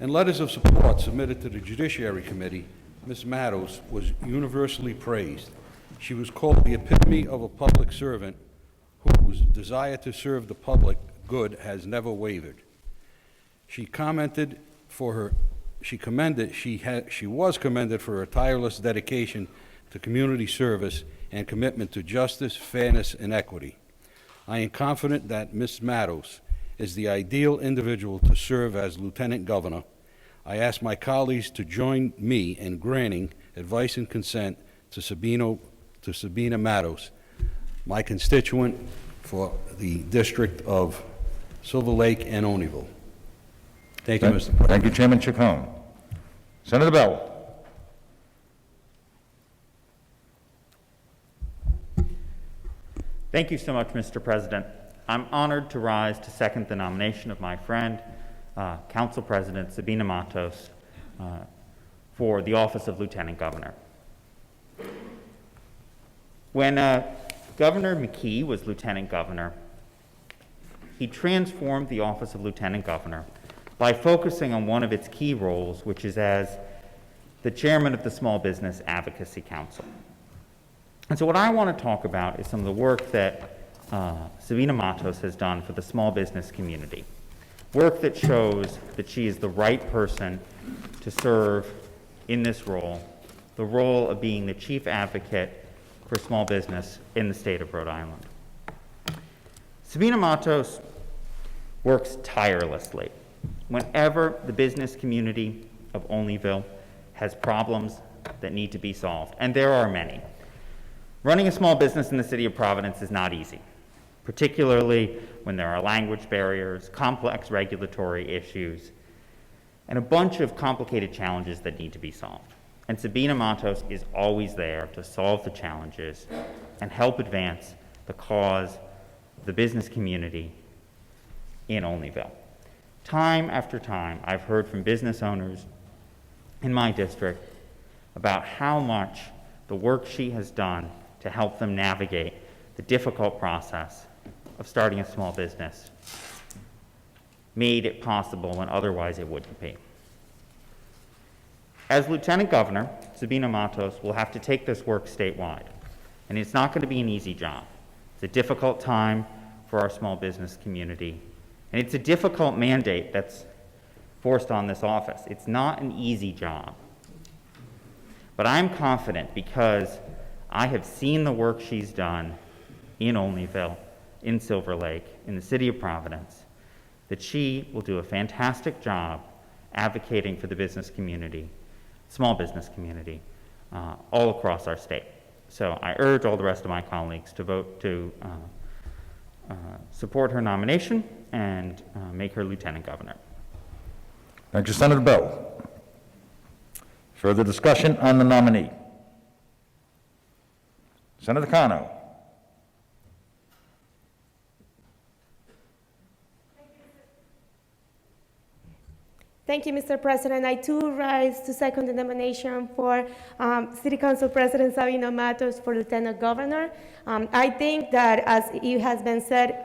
In letters of support submitted to the Judiciary Committee, Ms. Matos was universally praised. She was called the epitome of a public servant whose desire to serve the public good has never wavered. She was commended for her tireless dedication to community service and commitment to justice, fairness, and equity. I am confident that Ms. Matos is the ideal individual to serve as Lieutenant Governor. I ask my colleagues to join me in granting advice and consent to Sabina Matos, my constituent for the District of Silver Lake and Olneyville. Thank you, Mr. President. Thank you, Chairman Chacon. Senator Bell. Thank you so much, Mr. President. I'm honored to rise to second the nomination of my friend, Council President Sabina Matos, for the office of Lieutenant Governor. When Governor McKee was Lieutenant Governor, he transformed the office of Lieutenant Governor by focusing on one of its key roles, which is as the chairman of the Small Business Advocacy Council. And so what I want to talk about is some of the work that Sabina Matos has done for the small business community. Work that shows that she is the right person to serve in this role, the role of being the chief advocate for small business in the state of Rhode Island. Sabina Matos works tirelessly. Whenever the business community of Olneyville has problems that need to be solved, and there are many. Running a small business in the city of Providence is not easy, particularly when there are language barriers, complex regulatory issues, and a bunch of complicated challenges that need to be solved. And Sabina Matos is always there to solve the challenges and help advance the cause of the business community in Olneyville. Time after time, I've heard from business owners in my district about how much the work she has done to help them navigate the difficult process of starting a small business made it possible when otherwise it wouldn't be. As Lieutenant Governor, Sabina Matos will have to take this work statewide, and it's not going to be an easy job. It's a difficult time for our small business community, and it's a difficult mandate that's forced on this office. It's not an easy job. But I'm confident because I have seen the work she's done in Olneyville, in Silver Lake, in the city of Providence, that she will do a fantastic job advocating for the business community, small business community, all across our state. So I urge all the rest of my colleagues to vote to support her nomination and make her Lieutenant Governor. Thank you, Senator Bell. Further discussion on the nominee? Senator Cano. Thank you, Mr. President. I too rise to second the nomination for City Council President Sabina Matos for Lieutenant Governor. I think that, as it has been said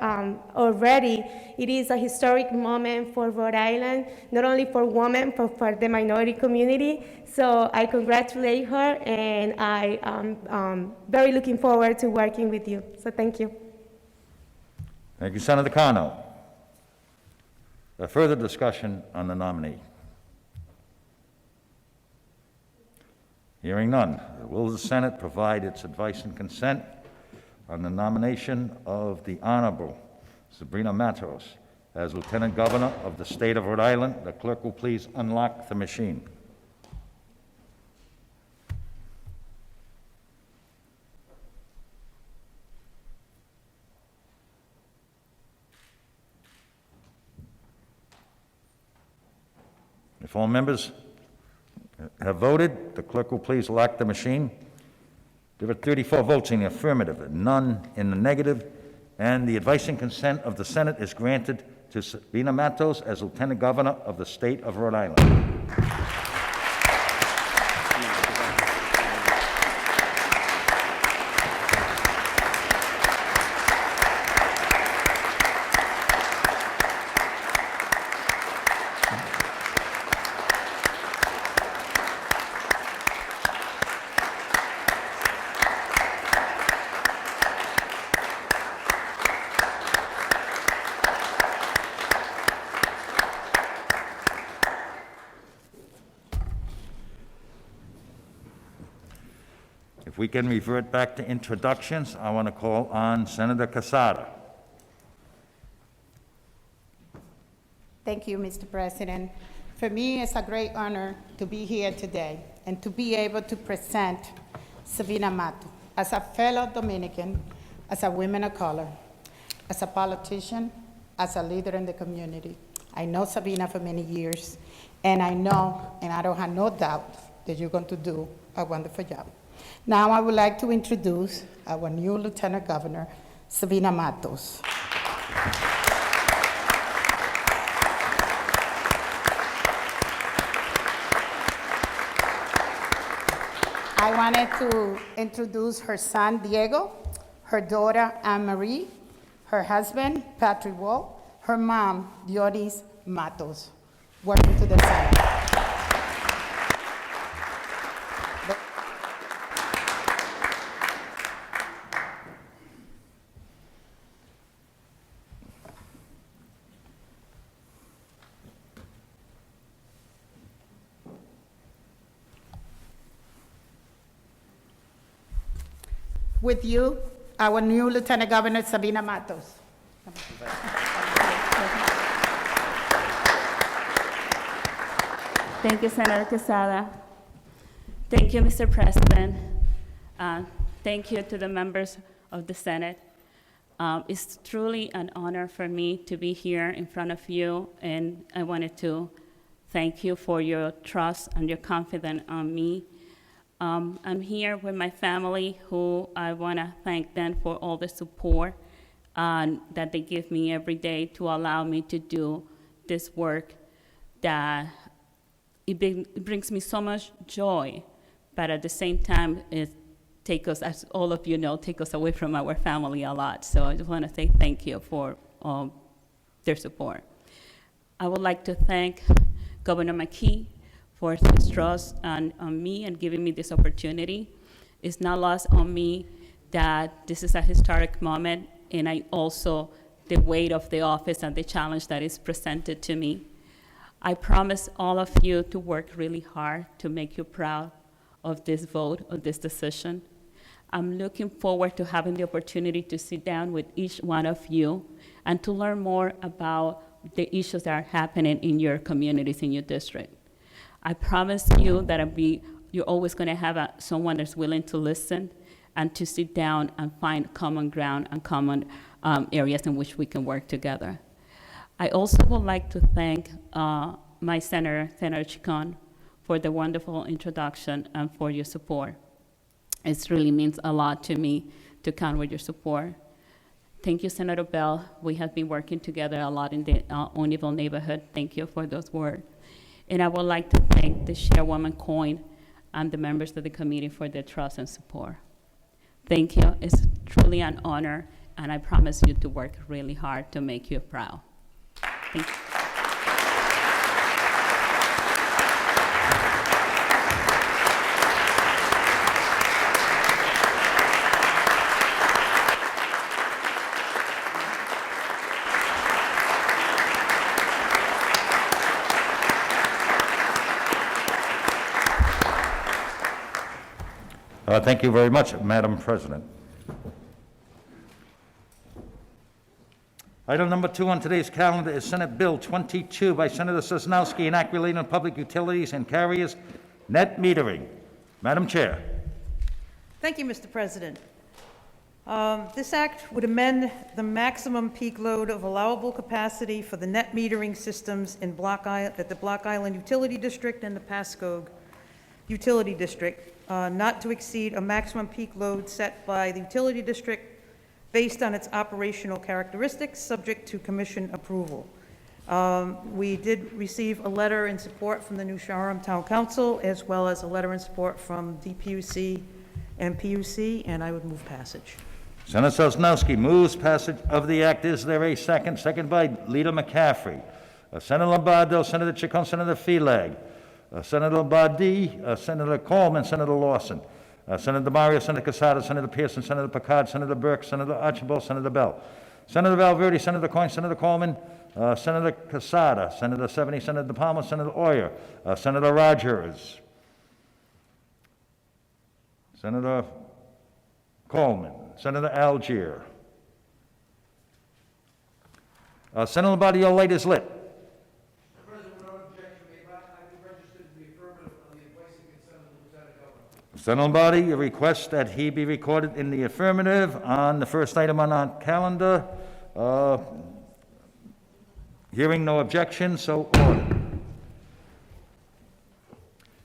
already, it is a historic moment for Rhode Island, not only for women, but for the minority community. So I congratulate her, and I am very looking forward to working with you. So thank you. Thank you, Senator Cano. Further discussion on the nominee? Hearing none. Will the Senate provide its advice and consent on the nomination of the Honorable Sabina Matos as Lieutenant Governor of the state of Rhode Island? The clerk will please unlock the machine. If all members have voted, the clerk will please lock the machine. There are 34 votes in the affirmative, and none in the negative, and the advice and consent of the Senate is granted to Sabina Matos as Lieutenant Governor of the state of Rhode Island. If we can revert back to introductions, I want to call on Senator Casada. Thank you, Mr. President. For me, it's a great honor to be here today and to be able to present Sabina Matos as a fellow Dominican, as a woman of color, as a politician, as a leader in the community. I know Sabina for many years, and I know, and I don't have no doubt, that you're going to do a wonderful job. Now I would like to introduce our new Lieutenant Governor, Sabina Matos. I wanted to introduce her son, Diego, her daughter, Anne-Marie, her husband, Patrick Wall, her mom, Dionis Matos. Welcome to the Senate. With you, our new Lieutenant Governor, Sabina Matos. Thank you, Senator Casada. Thank you, Mr. President. Thank you to the members of the Senate. It's truly an honor for me to be here in front of you, and I wanted to thank you for your trust and your confidence on me. I'm here with my family, who I want to thank them for all the support that they give me every day to allow me to do this work that it brings me so much joy, but at the same time, it takes us, as all of you know, take us away from our family a lot. So I just want to say thank you for their support. I would like to thank Governor McKee for his trust on me and giving me this opportunity. It's not lost on me that this is a historic moment, and I also, the weight of the office and the challenge that is presented to me. I promise all of you to work really hard to make you proud of this vote, of this decision. I'm looking forward to having the opportunity to sit down with each one of you and to learn more about the issues that are happening in your communities, in your district. I promise you that you're always going to have someone that's willing to listen and to sit down and find common ground and common areas in which we can work together. I also would like to thank my Senator Chicon, for the wonderful introduction and for your support. It really means a lot to me to count with your support. Thank you, Senator Bell. We have been working together a lot in the O'Neill neighborhood. Thank you for those words. And I would like to thank the Chairwoman Coyne and the members of the committee for their trust and support. Thank you. It's truly an honor, and I promise you to work really hard to make you proud. Thank you. Thank you very much, Madam President. Item number 2 on today's calendar is Senate Bill 22 by Senator Sosnowski, an act relating to public utilities and carriers net metering. Madam Chair. Thank you, Mr. President. This act would amend the maximum peak load of allowable capacity for the net metering systems in at the Block Island Utility District and the Pascoag Utility District not to exceed a maximum peak load set by the utility district based on its operational characteristics, subject to commission approval. We did receive a letter in support from the New Shoreham Town Council, as well as a letter in support from DPUC and PUC, and I would move passage. Senator Sosnowski moves passage of the act. Is there a second? Second by Leader McCaffrey. Senator Lombardo, Senator Chacon, Senator Felag, Senator Lombardi, Senator Coleman, Senator Lawson, Senator DeMario, Senator Casada, Senator Pearson, Senator Picard, Senator Burke, Senator Archibald, Senator Bell, Senator Valverde, Senator Coyne, Senator Coleman, Senator Casada, Senator Seveny, Senator DePalma, Senator Oyer, Senator Rogers, Senator Coleman, Senator Algier. Senator Lombardi, your light is lit. Senator Lombardi, you request that he be recorded in the affirmative on the first item on our calendar. Hearing no objection, so ordered.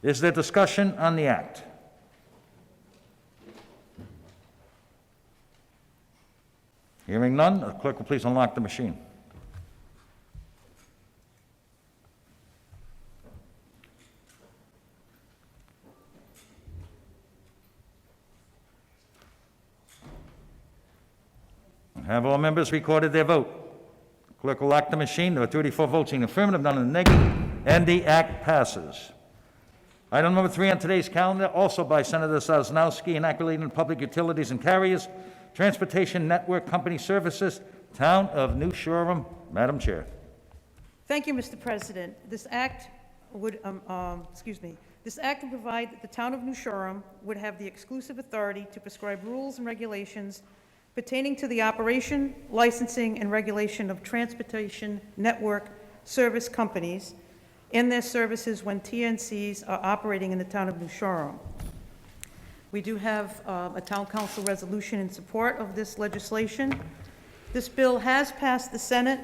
Is there discussion on the act? Hearing none, the clerk will please unlock the machine. Have all members recorded their vote? Clerk will lock the machine. There are 34 votes in the affirmative, none in the negative, and the act passes. Item number 3 on today's calendar, also by Senator Sosnowski, enacting public utilities and carriers, Transportation Network Company Services, Town of New Shoreham. Madam Chair. Thank you, Mr. President. This act would, This act would provide that the Town of New Shoreham would have the exclusive authority to prescribe rules and regulations pertaining to the operation, licensing, and regulation of transportation network service companies and their services when TNCs are operating in the Town of New Shoreham. We do have a Town Council resolution in support of this legislation. This bill has passed the Senate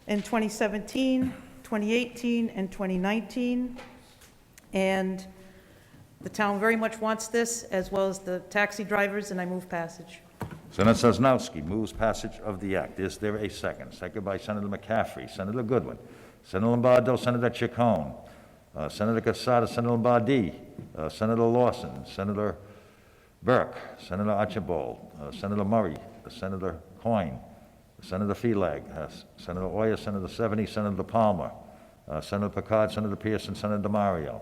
in 2017, 2018, and 2019, and the town very much wants this, as well as the taxi drivers, and I move passage. Senator Sosnowski moves passage of the act. Is there a second? Second by Senator McCaffrey, Senator Goodwin, Senator Lombardo, Senator Chacon, Senator Casada, Senator Lombardi, Senator Lawson, Senator Burke, Senator Archibald, Senator Murray, Senator Coyne, Senator Felag, Senator Oyer, Senator Seveny, Senator Palmer, Senator Picard, Senator Pearson, Senator DeMario.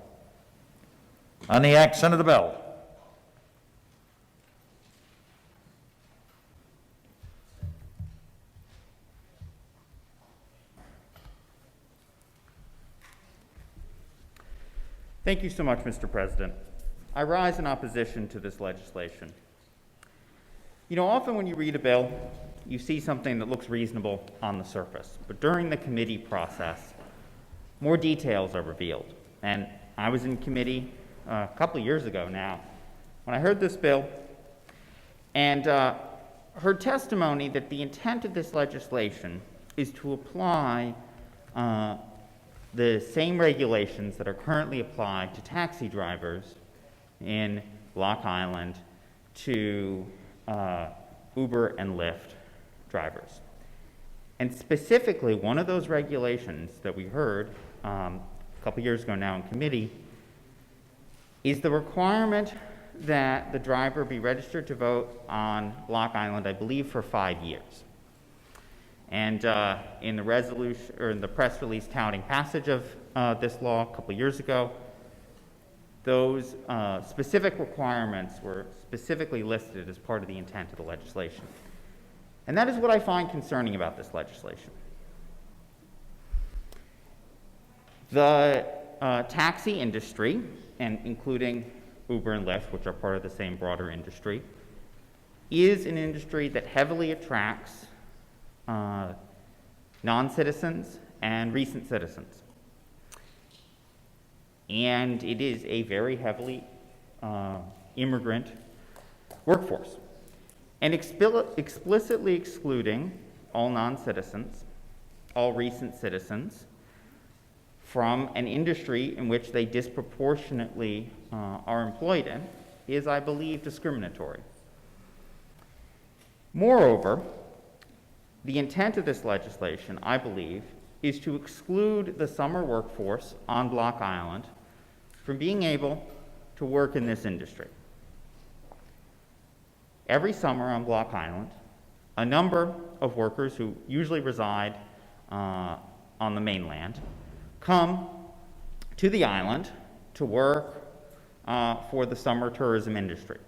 On the act, Senator Bell. Thank you so much, Mr. President. I rise in opposition to this legislation. You know, often when you read a bill, you see something that looks reasonable on the surface, but during the committee process, more details are revealed. And I was in committee a couple of years ago now when I heard this bill and heard testimony that the intent of this legislation is to apply the same regulations that are currently applied to taxi drivers in Block Island to Uber and Lyft drivers. And specifically, one of those regulations that we heard a couple years ago now in committee is the requirement that the driver be registered to vote on Block Island, I believe, for 5 years. And in the resolution, or in the press release touting passage of this law a couple years ago, those specific requirements were specifically listed as part of the intent of the legislation. And that is what I find concerning about this legislation. The taxi industry, and including Uber and Lyft, which are part of the same broader industry, is an industry that heavily attracts non-citizens and recent citizens. And it is a very heavily immigrant workforce. And explicitly excluding all non-citizens, all recent citizens, from an industry in which they disproportionately are employed in, is, I believe, discriminatory. Moreover, the intent of this legislation, I believe, is to exclude the summer workforce on Block Island from being able to work in this industry. Every summer on Block Island, a number of workers who usually reside on the mainland come to the island to work for the summer tourism industry.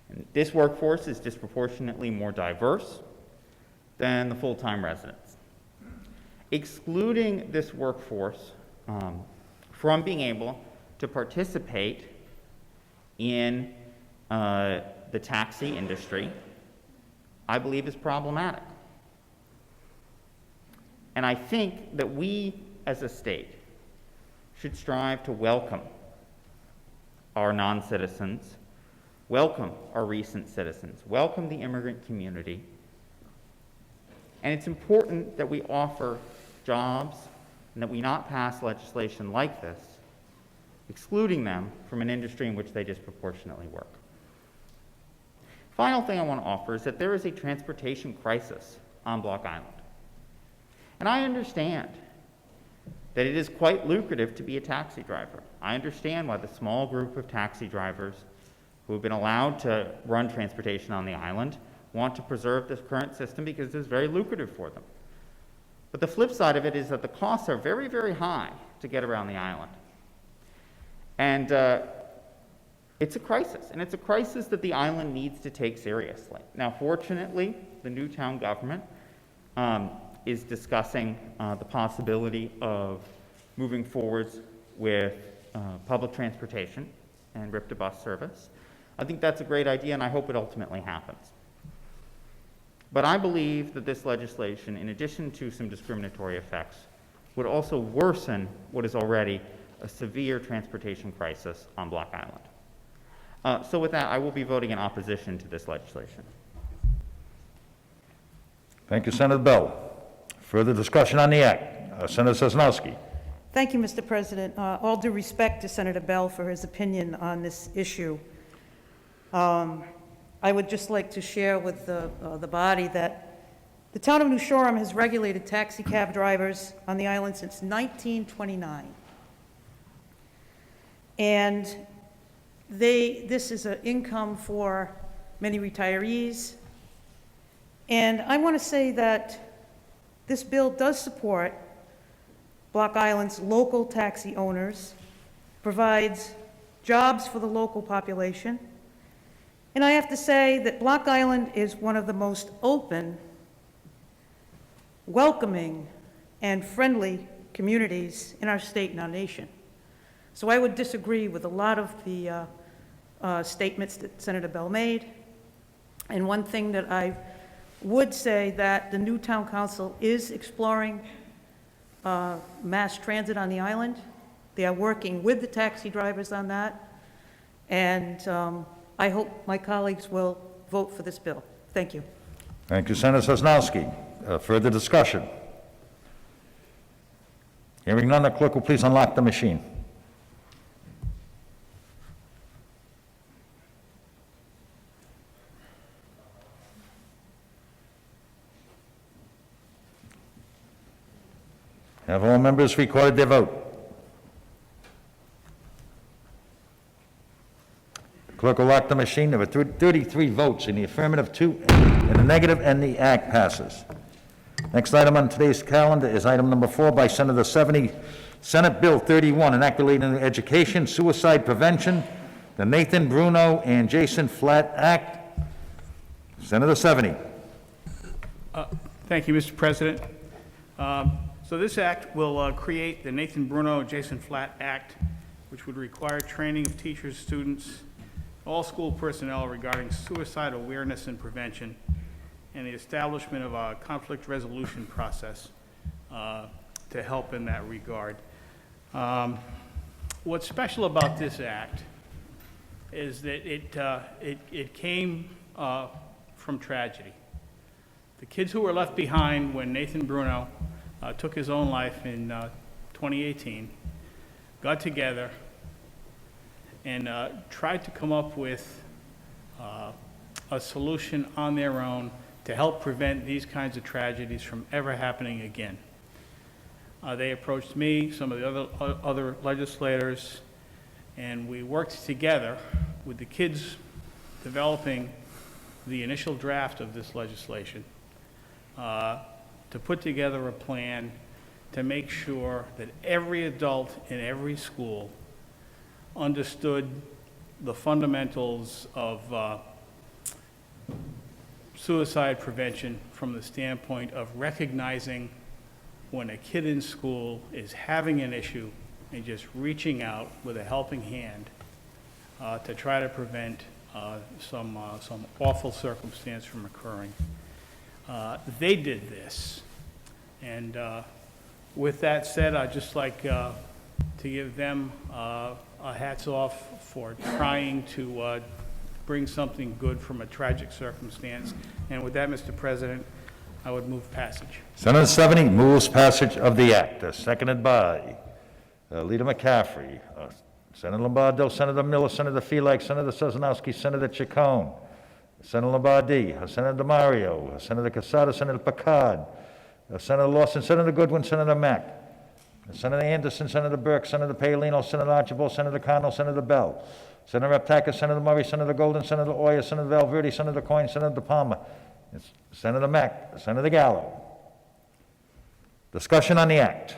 And this workforce is disproportionately more diverse than the full-time residents. Excluding this workforce from being able to participate in the taxi industry, I believe, is problematic. And I think that we, as a state, should strive to welcome our non-citizens, welcome our recent citizens, welcome the immigrant community. And it's important that we offer jobs and that we not pass legislation like this, excluding them from an industry in which they disproportionately work. Final thing I want to offer is that there is a transportation crisis on Block Island. And I understand that it is quite lucrative to be a taxi driver. I understand why the small group of taxi drivers who have been allowed to run transportation on the island want to preserve this current system because it is very lucrative for them. But the flip side of it is that the costs are very, very high to get around the island. And it's a crisis, and it's a crisis that the island needs to take seriously. Now, fortunately, the new town government is discussing the possibility of moving forwards with public transportation and RIP-to-bus service. I think that's a great idea, and I hope it ultimately happens. But I believe that this legislation, in addition to some discriminatory effects, would also worsen what is already a severe transportation crisis on Block Island. So with that, I will be voting in opposition to this legislation. Thank you, Senator Bell. Further discussion on the act. Senator Sosnowski. Thank you, Mr. President. All due respect to Senator Bell for his opinion on this issue. I would just like to share with the body that the town of New Shoreham has regulated taxi cab drivers on the island since 1929. And this is an income for many retirees. And I want to say that this bill does support Block Island's local taxi owners, provides jobs for the local population. And I have to say that Block Island is one of the most open, welcoming, and friendly communities in our state and our nation. So I would disagree with a lot of the statements that Senator Bell made. And one thing that I would say that the new town council is exploring mass transit on the island. They are working with the taxi drivers on that. And I hope my colleagues will vote for this bill. Thank you. Thank you, Senator Sosnowski. Further discussion? Hearing none, the clerk will please unlock the machine. Have all members recorded their vote? The clerk will lock the machine. There were 33 votes in the affirmative, 2 in the negative, and the act passes. Next item on today's calendar is item number 4 by Senator 70, Senate Bill 31, an act relating to education, suicide prevention, the Nathan Bruno and Jason Flatt Act. Senator 70. Thank you, Mr. President. So this act will create the Nathan Bruno Jason Flatt Act, which would require training of teachers, students, all school personnel regarding suicide awareness and prevention, and the establishment of a conflict resolution process to help in that regard. What's special about this act is that it came from tragedy. The kids who were left behind when Nathan Bruno took his own life in 2018 got together and tried to come up with a solution on their own to help prevent these kinds of tragedies from ever happening again. They approached me, some of the other legislators, and we worked together with the kids developing the initial draft of this legislation to put together a plan to make sure that every adult in every school understood the fundamentals of suicide prevention from the standpoint of recognizing when a kid in school is having an issue and just reaching out with a helping hand to try to prevent some awful circumstance from occurring. They did this. And with that said, I'd just like to give them a hats off for trying to bring something good from a tragic circumstance. And with that, Mr. President, I would move passage. Senator 70 moves passage of the act, seconded by Leader McCaffrey, Senator Lombardo, Senator Miller, Senator Felix, Senator Sosnowski, Senator Chacon, Senator Lombardi, Senator DeMario, Senator Casada, Senator Picard, Senator Lawson, Senator Goodwin, Senator Mack, Senator Anderson, Senator Burke, Senator Paolino, Senator Archibald, Senator Connell, Senator Bell, Senator Raptakis, Senator Murray, Senator Golden, Senator Oyer, Senator Valverde, Senator Coyne, Senator De Palma, Senator Mack, Senator Gallo. Discussion on the act.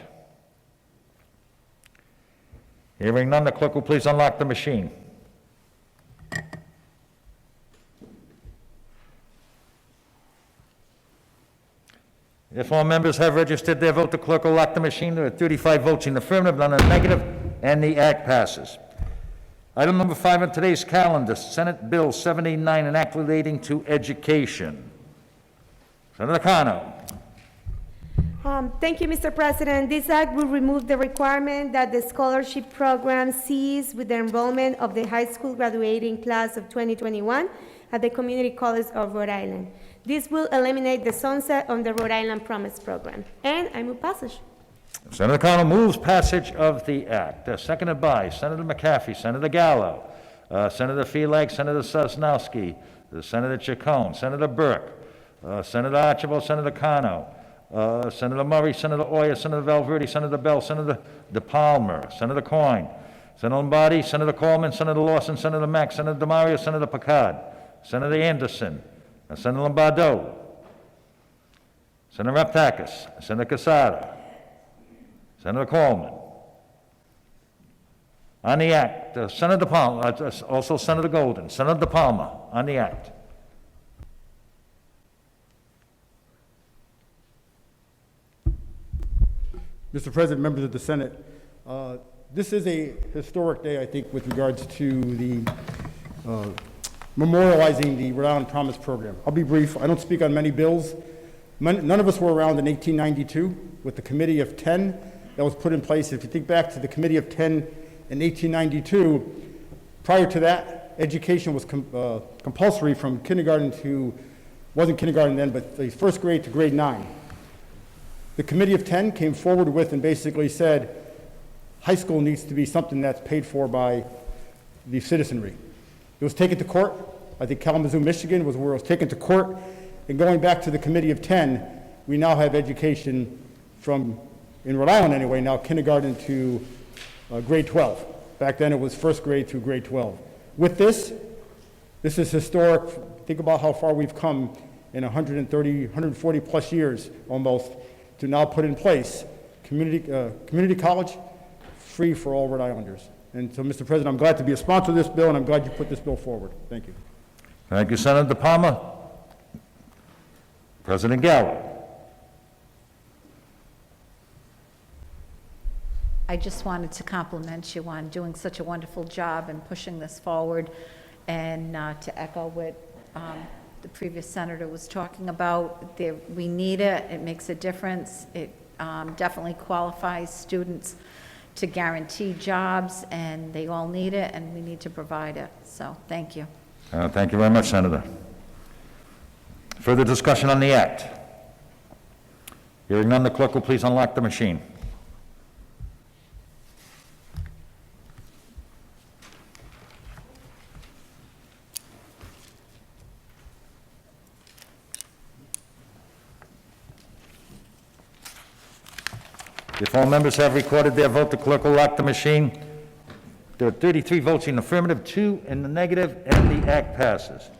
Hearing none, the clerk will please unlock the machine. If all members have registered their vote, the clerk will lock the machine. There are 35 votes in the affirmative, none in the negative, and the act passes. Item number 5 on today's calendar, Senate Bill 79, an act relating to education. Senator Cano. Thank you, Mr. President. This act will remove the requirement that the scholarship program cease with the enrollment of the high school graduating class of 2021 at the Community College of Rhode Island. This will eliminate the sunset on the Rhode Island Promise program. And I move passage. Senator Connell moves passage of the act, seconded by Senator McCaffrey, Senator Gallo, Senator Felix, Senator Sosnowski, Senator Chacon, Senator Burke, Senator Archibald, Senator Cano, Senator Murray, Senator Oyer, Senator Valverde, Senator Bell, Senator De Palma, Senator Coyne, Senator Lombardi, Senator Coleman, Senator Lawson, Senator Mack, Senator DeMario, Senator Picard, Senator Anderson, Senator Lombardo, Senator Raptakis, Senator Casada, Senator Coleman. On the act, Senator De Palma, also Senator Golden, Senator De Palma, on the act. Mr. President, members of the Senate, this is a historic day, I think, with regards to the memorializing the Rhode Island Promise program. I'll be brief. I don't speak on many bills. None of us were around in 1892 with the Committee of 10 that was put in place. If you think back to the Committee of 10 in 1892, prior to that, education was compulsory from kindergarten to, wasn't kindergarten then, but the first grade to grade 9. The Committee of 10 came forward with and basically said, high school needs to be something that's paid for by the citizenry. It was taken to court. I think Kalamazoo, Michigan was where it was taken to court. And going back to the Committee of 10, we now have education from, in Rhode Island anyway, now kindergarten to grade 12. Back then it was first grade through grade 12. With this is historic. Think about how far we've come in 130, 140 plus years almost to now put in place community college free for all Rhode Islanders. And so, Mr. President, I'm glad to be a sponsor of this bill, and I'm glad you put this bill forward. Thank you. Thank you, Senator De Palma. President Gallo. I just wanted to compliment you on doing such a wonderful job in pushing this forward, and to echo what the previous senator was talking about. We need it. It makes a difference. It definitely qualifies students to guarantee jobs, and they all need it, and we need to provide it. So thank you. Thank you very much, Senator. Further discussion on the act? Hearing none, the clerk will please unlock the machine. If all members have recorded their vote, the clerk will lock the machine. There are 33 votes in the affirmative, 2 in the negative, and the act passes.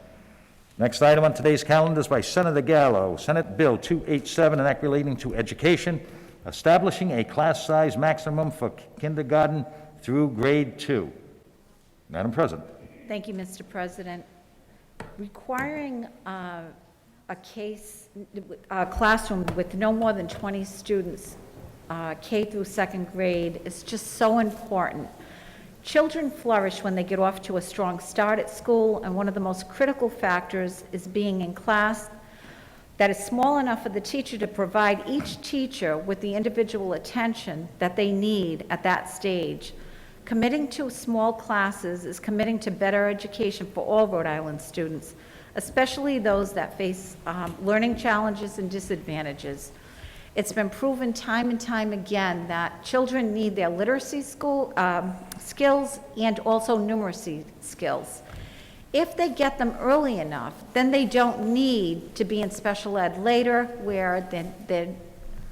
Next item on today's calendar is by Senator Gallo, Senate Bill 287, an act relating to education, establishing a class size maximum for kindergarten through grade 2. Madam President. Thank you, Mr. President. Requiring a classroom with no more than 20 students, K through second grade, is just so important. Children flourish when they get off to a strong start at school, and one of the most critical factors is being in class that is small enough for the teacher to provide each teacher with the individual attention that they need at that stage. Committing to small classes is committing to better education for all Rhode Island students, especially those that face learning challenges and disadvantages. It's been proven time and time again that children need their literacy skills and also numeracy skills. If they get them early enough, then they don't need to be in special ed later, where they're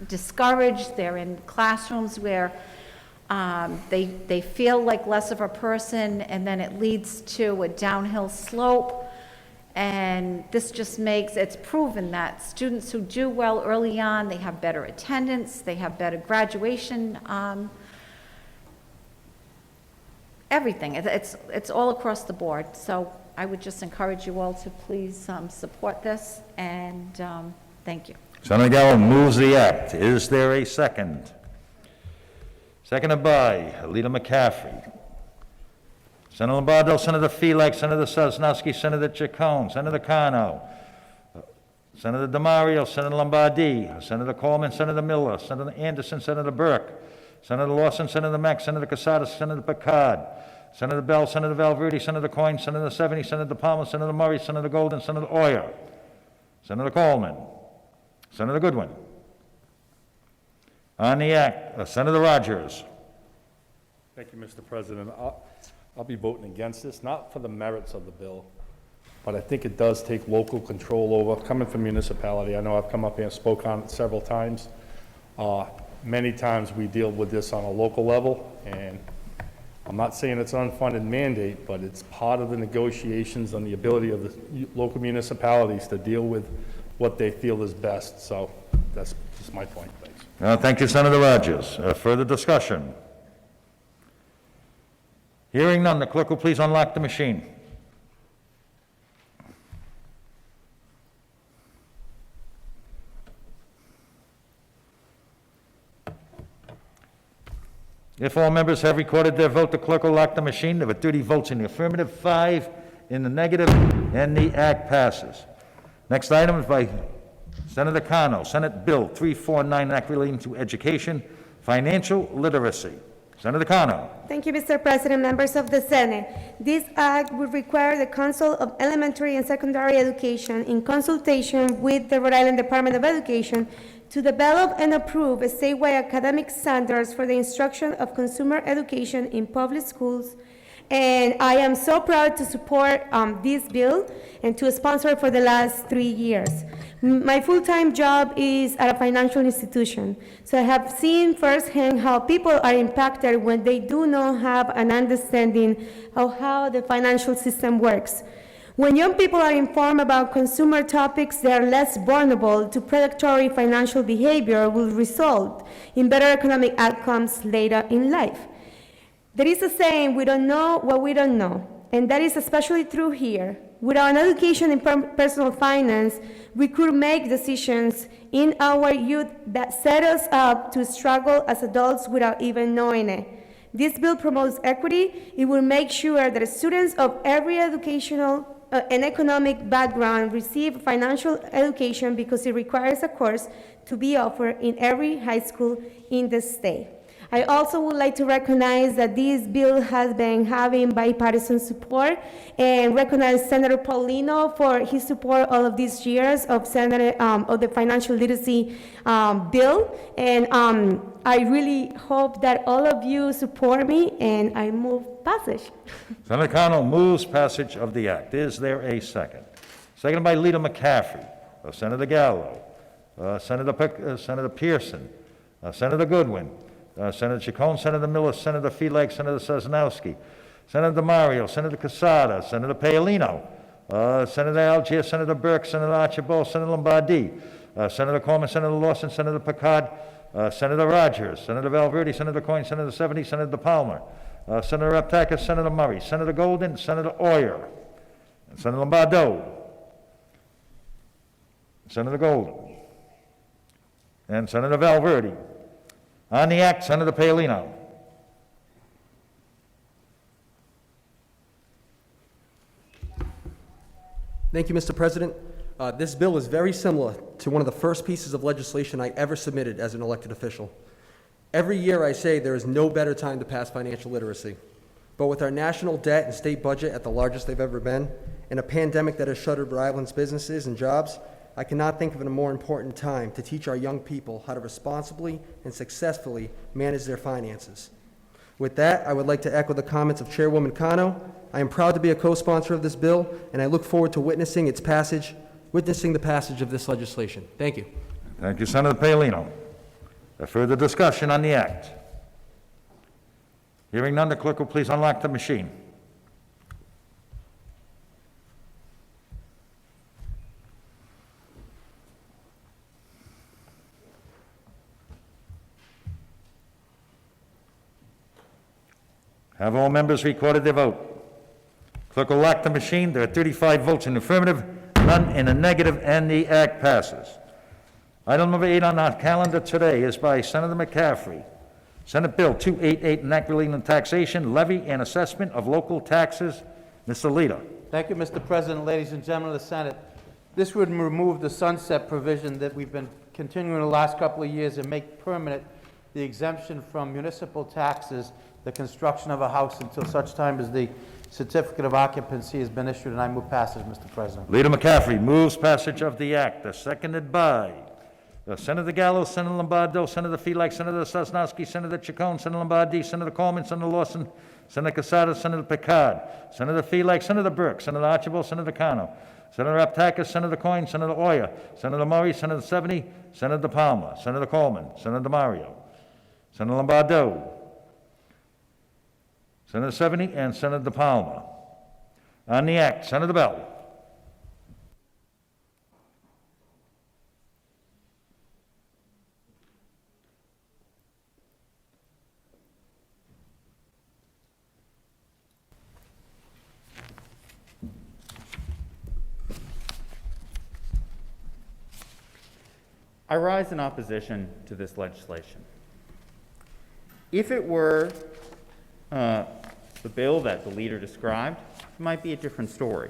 discouraged, they're in classrooms where they feel like less of a person, and then it leads to a downhill slope. And this just makes, it's proven that students who do well early on, they have better attendance, they have better graduation, everything. It's all across the board. So I would just encourage you all to please support this, and thank you. Senator Gallo moves the act. Is there a second? Seconded by Alita McCaffrey. Senator Lombardo, Senator Felix, Senator Sosnowski, Senator Chacon, Senator Cano, Senator DeMario, Senator Lombardi, Senator Coleman, Senator Miller, Senator Anderson, Senator Burke, Senator Lawson, Senator Mack, Senator Casada, Senator Picard, Senator Bell, Senator Valverde, Senator Coyne, Senator Seveny, Senator Palmer, Senator Murray, Senator Golden, Senator Oyer, Senator Coleman, Senator Goodwin. On the act, Senator Rogers. Thank you, Mr. President. I'll be voting against this, not for the merits of the bill, but I think it does take local control over. Coming from municipality, I know I've come up here and spoke on it several times. Many times we deal with this on a local level, and I'm not saying it's an unfunded mandate, but it's part of the negotiations on the ability of the local municipalities to deal with what they feel is best. So that's just my point. Thanks. Thank you, Senator Rogers. Further discussion? Hearing none, the clerk will please unlock the machine. If all members have recorded their vote, the clerk will lock the machine. There were 30 votes in the affirmative, 5 in the negative, and the act passes. Next item is by Senator Cano, Senate Bill 349, an act relating to education, financial literacy. Senator Cano. Thank you, Mr. President, members of the Senate. This act would require the Council of Elementary and Secondary Education, in consultation with the Rhode Island Department of Education, to develop and approve a statewide academic standards for the instruction of consumer education in public schools. And I am so proud to support this bill and to sponsor for the last 3 years. My full-time job is at a financial institution, so I have seen firsthand how people are impacted when they do not have an understanding of how the financial system works. When young people are informed about consumer topics, they are less vulnerable to predatory financial behavior, will result in better economic outcomes later in life. There is a saying, we don't know what we don't know, and that is especially true here. Without an education in personal finance, we could make decisions in our youth that set us up to struggle as adults without even knowing it. This bill promotes equity. It will make sure that students of every educational and economic background receive financial education, because it requires a course to be offered in every high school in the state. I also would like to recognize that this bill has been having bipartisan support, and recognize Senator Paulino for his support all of these years of the financial literacy bill. And I really hope that all of you support me, and I move passage. Senator Connell moves passage of the act. Is there a second? Seconded by Leader McCaffrey, Senator Gallo, Senator Pearson, Senator Goodwin, Senator Chacon, Senator Miller, Senator Felag, Senator Sosnowski, Senator DeMario, Senator Casada, Senator Paolino, Senator Algier, Senator Burke, Senator Archibald, Senator Lombardi, Senator Coleman, Senator Lawson, Senator Picard, Senator Rogers, Senator Valverde, Senator Coyne, Senator 70, Senator DePalma, Senator Raptakis, Senator Murray, Senator Golden, Senator Oyer, Senator Lombardo, Senator Golden, and Senator Valverde. On the act, Senator Paolino. Thank you, Mr. President. This bill is very similar to one of the first pieces of legislation I ever submitted as an elected official. Every year I say there is no better time to pass financial literacy. But with our national debt and state budget at the largest they've ever been, and a pandemic that has shuttered Rhode Island's businesses and jobs, I cannot think of a more important time to teach our young people how to responsibly and successfully manage their finances. With that, I would like to echo the comments of Chairwoman Cano. I am proud to be a co-sponsor of this bill, and I look forward to witnessing the passage of this legislation. Thank you. Thank you, Senator Paolino. Further discussion on the act? Hearing none, the clerk will please unlock the machine. Have all members recorded their vote? Clerk will lock the machine. There are 35 votes in the affirmative, none in the negative, and the act passes. Item number 8 on our calendar today is by Senator McCaffrey. Senate Bill 288, enact relating to taxation, levy, and assessment of local taxes. Mr. Leader. Thank you, Mr. President, ladies and gentlemen of the Senate. This would remove the sunset provision that we've been continuing the last couple of years and make permanent the exemption from municipal taxes, the construction of a house, until such time as the certificate of occupancy has been issued, and I move passage, Mr. President. Leader McCaffrey moves passage of the act, seconded by Senator Gallo, Senator Lombardo, Senator Felag, Senator Sosnowski, Senator Chacon, Senator Lombardi, Senator Coleman, Senator Lawson, Senator Casada, Senator Picard, Senator Felag, Senator Burke, Senator Archibald, Senator Cano, Senator Raptakis, Senator Coyne, Senator Oyer, Senator Murray, Senator 70, Senator DePalma, Senator Coleman, Senator DeMario, Senator Lombardo, Senator 70, and Senator DePalma. On the act, Senator Bell. I rise in opposition to this legislation. If it were the bill that the leader described, it might be a different story.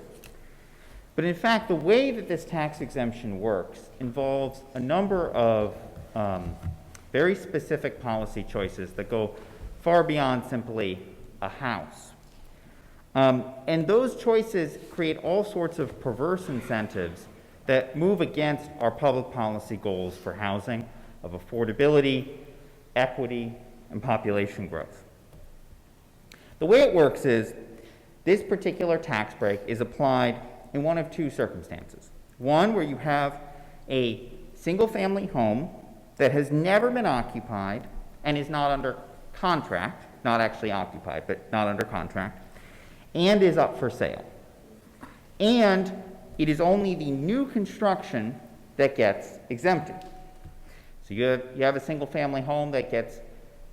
But in fact, the way that this tax exemption works involves a number of very specific policy choices that go far beyond simply a house. And those choices create all sorts of perverse incentives that move against our public policy goals for housing, of affordability, equity, and population growth. The way it works is this particular tax break is applied in one of two circumstances. One where you have a single-family home that has never been occupied and is not under contract, not actually occupied, but not under contract, and is up for sale. And it is only the new construction that gets exempted. So you have a single-family home that gets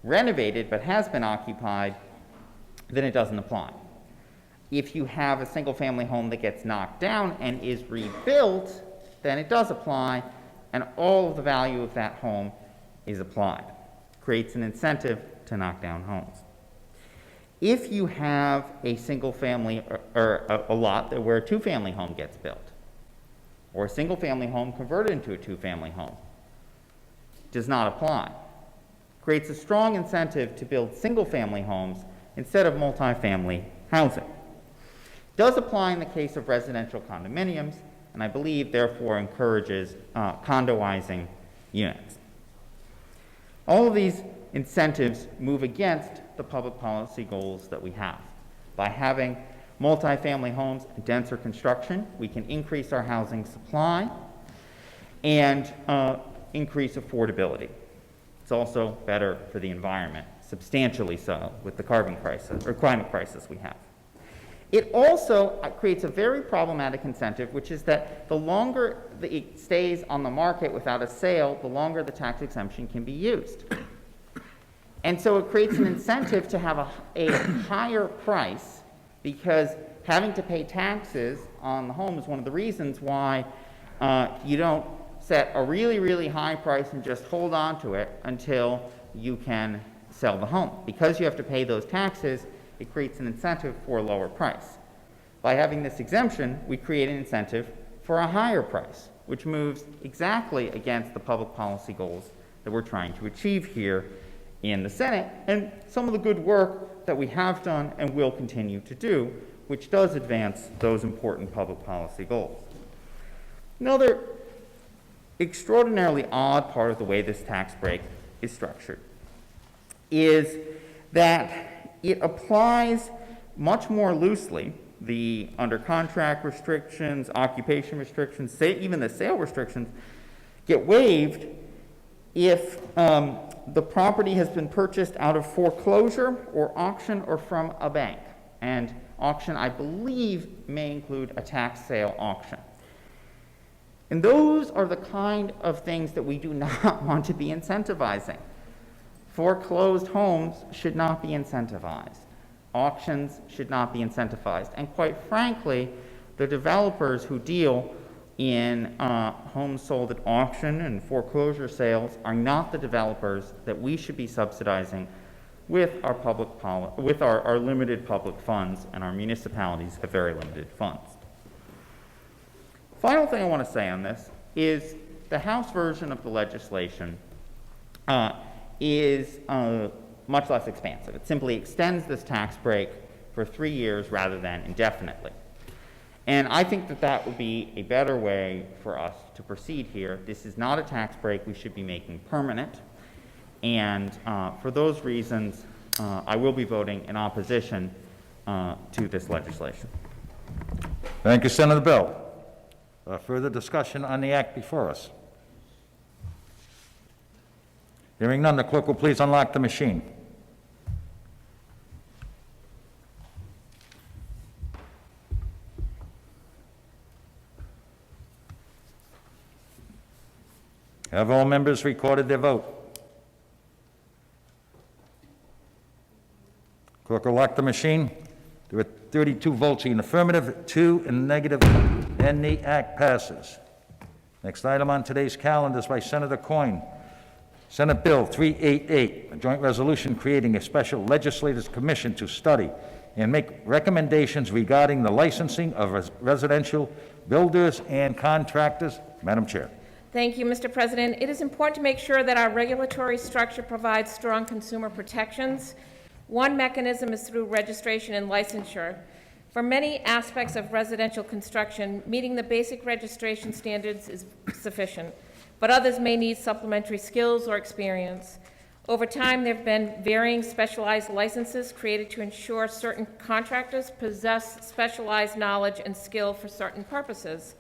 renovated but has been occupied, then it doesn't apply. If you have a single-family home that gets knocked down and is rebuilt, then it does apply, and all of the value of that home is applied. Creates an incentive to knock down homes. If you have a single-family or a lot where a two-family home gets built, or a single-family home converted into a two-family home, does not apply. Creates a strong incentive to build single-family homes instead of multifamily housing. Does apply in the case of residential condominiums, and I believe therefore encourages condoizing units. All of these incentives move against the public policy goals that we have. By having multifamily homes and denser construction, we can increase our housing supply and increase affordability. It's also better for the environment, substantially so, with the carbon crisis, or climate crisis we have. It also creates a very problematic incentive, which is that the longer it stays on the market without a sale, the longer the tax exemption can be used. And so it creates an incentive to have a higher price, because having to pay taxes on the home is one of the reasons why you don't set a really, really high price and just hold on to it until you can sell the home. Because you have to pay those taxes, it creates an incentive for a lower price. By having this exemption, we create an incentive for a higher price, which moves exactly against the public policy goals that we're trying to achieve here in the Senate, and some of the good work that we have done and will continue to do, which does advance those important public policy goals. Another extraordinarily odd part of the way this tax break is structured is that it applies much more loosely. The under contract restrictions, occupation restrictions, even the sale restrictions get waived if the property has been purchased out of foreclosure or auction or from a bank. And auction, I believe, may include a tax sale auction. And those are the kind of things that we do not want to be incentivizing. Foreclosed homes should not be incentivized. Auctions should not be incentivized. And quite frankly, the developers who deal in homes sold at auction and foreclosure sales are not the developers that we should be subsidizing with our our limited public funds, and our municipalities have very limited funds. Final thing I want to say on this is the House version of the legislation is much less expansive. It simply extends this tax break for 3 years rather than indefinitely. And I think that that would be a better way for us to proceed here. This is not a tax break we should be making permanent. And for those reasons, I will be voting in opposition to this legislation. Thank you, Senator Bill. Further discussion on the act before us? Hearing none, the clerk will please unlock the machine. Have all members recorded their vote? Clerk will lock the machine. There are 32 votes in affirmative, 2 in negative, and the act passes. Next item on today's calendar is by Senator Coyne. Senate Bill 388, a joint resolution creating a special legislators commission to study and make recommendations regarding the licensing of residential builders and contractors. Madam Chair. Thank you, Mr. President. It is important to make sure that our regulatory structure provides strong consumer protections. One mechanism is through registration and licensure. For many aspects of residential construction, meeting the basic registration standards is sufficient, but others may need supplementary skills or experience. Over time, there have been varying specialized licenses created to ensure certain contractors possess specialized knowledge and skill for certain purposes.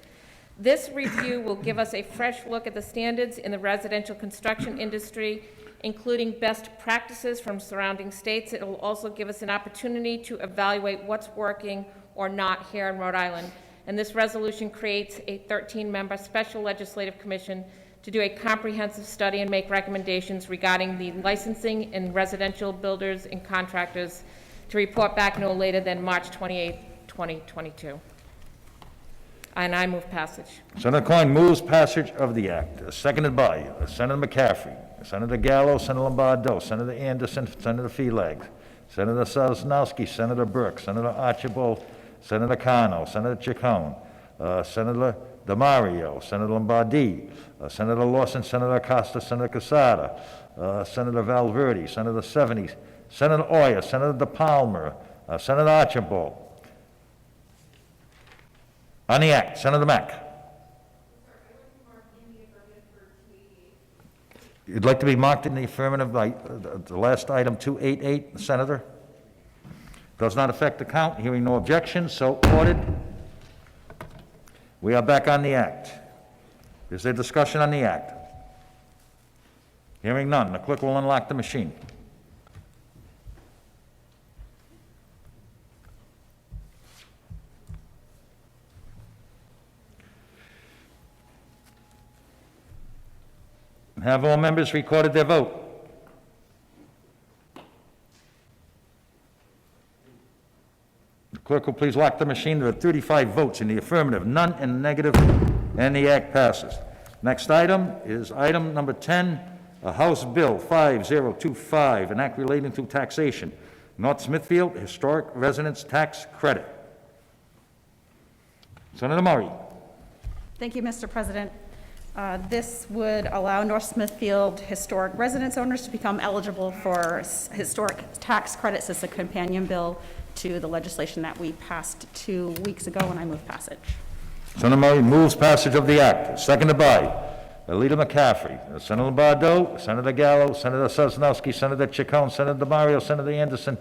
This review will give us a fresh look at the standards in the residential construction industry, including best practices from surrounding states. It will also give us an opportunity to evaluate what's working or not here in Rhode Island. And this resolution creates a 13-member special legislative commission to do a comprehensive study and make recommendations regarding the licensing in residential builders and contractors to report back no later than March 28, 2022. And I move passage. Senator Coyne moves passage of the act, seconded by Senator McCaffrey, Senator Gallo, Senator Lombardo, Senator Anderson, Senator Felag, Senator Sosnowski, Senator Burke, Senator Archibald, Senator Cano, Senator Chacon, Senator DeMario, Senator Lombardi, Senator Lawson, Senator Acosta, Senator Casada, Senator Valverde, Senator Seveny, Senator Oyer, Senator DePalmer, Senator Archibald. On the act, Senator Mack. You'd like to be marked in the affirmative by the last item, 288, Senator? Does not affect the count. Hearing no objections, so ordered. We are back on the act. Is there discussion on the act? Hearing none, the clerk will unlock the machine. Have all members recorded their vote? The clerk will please lock the machine. There are 35 votes in the affirmative, none in the negative, and the act passes. Next item is item number 10, a House Bill 5025, an act relating to taxation, North Smithfield Historic Residence Tax Credit. Senator Murray. Thank you, Mr. President. This would allow North Smithfield historic residence owners to become eligible for historic tax credits as a companion bill to the legislation that we passed 2 weeks ago, and I move passage. Senator Murray moves passage of the act, seconded by Alita McCaffrey, Senator Lombardo, Senator Gallo, Senator Sosnowski, Senator Chacon, Senator DeMario, Senator Anderson,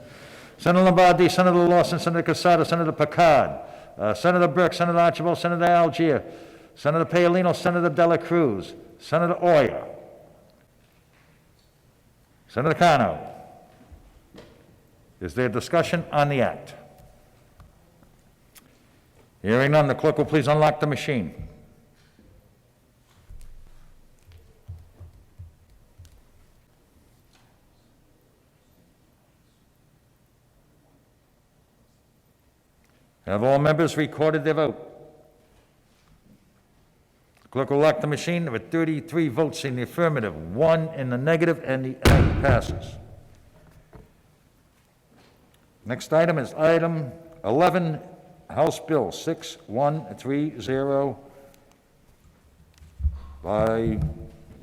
Senator Lombardi, Senator Lawson, Senator Casada, Senator Picard, Senator Burke, Senator Archibald, Senator Algier, Senator Paolino, Senator Dela Cruz, Senator Oyer, Senator Cano. Is there discussion on the act? Hearing none, the clerk will please unlock the machine. Have all members recorded their vote? The clerk will lock the machine. There were 33 votes in the affirmative, 1 in the negative, and the act passes. Next item is item 11, House Bill 6130 by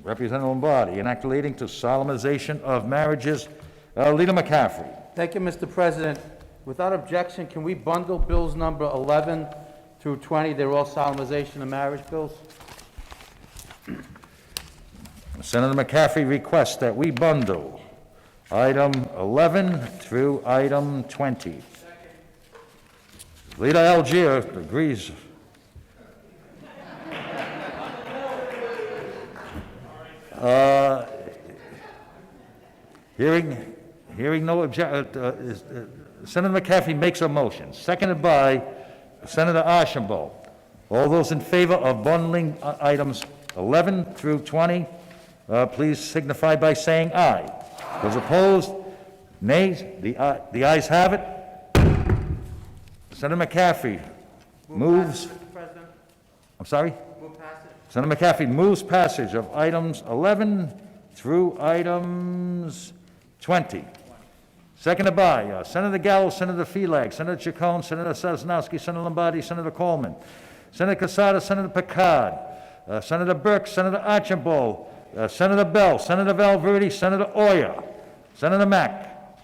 Representative Lombardi, an act relating to solemnization of marriages. Leader McCaffrey. Thank you, Mr. President. Without objection, can we bundle bills number 11 through 20? They're all solemnization of marriage bills. Senator McCaffrey requests that we bundle item 11 through item 20. Leader Algier agrees. Hearing no objection, Senator McCaffrey makes a motion, seconded by Senator Archambault. All those in favor of bundling items 11 through 20, please signify by saying aye. Those opposed, nays. The ayes have it. Senator McCaffrey moves. Mr. President. I'm sorry? Move passage. Senator McCaffrey moves passage of items 11 through items 20. Seconded by Senator Gallo, Senator Felag, Senator Chacon, Senator Sosnowski, Senator Lombardi, Senator Coleman, Senator Casada, Senator Picard, Senator Burke, Senator Archambault, Senator Bell, Senator Valverde, Senator Oyer, Senator Mack,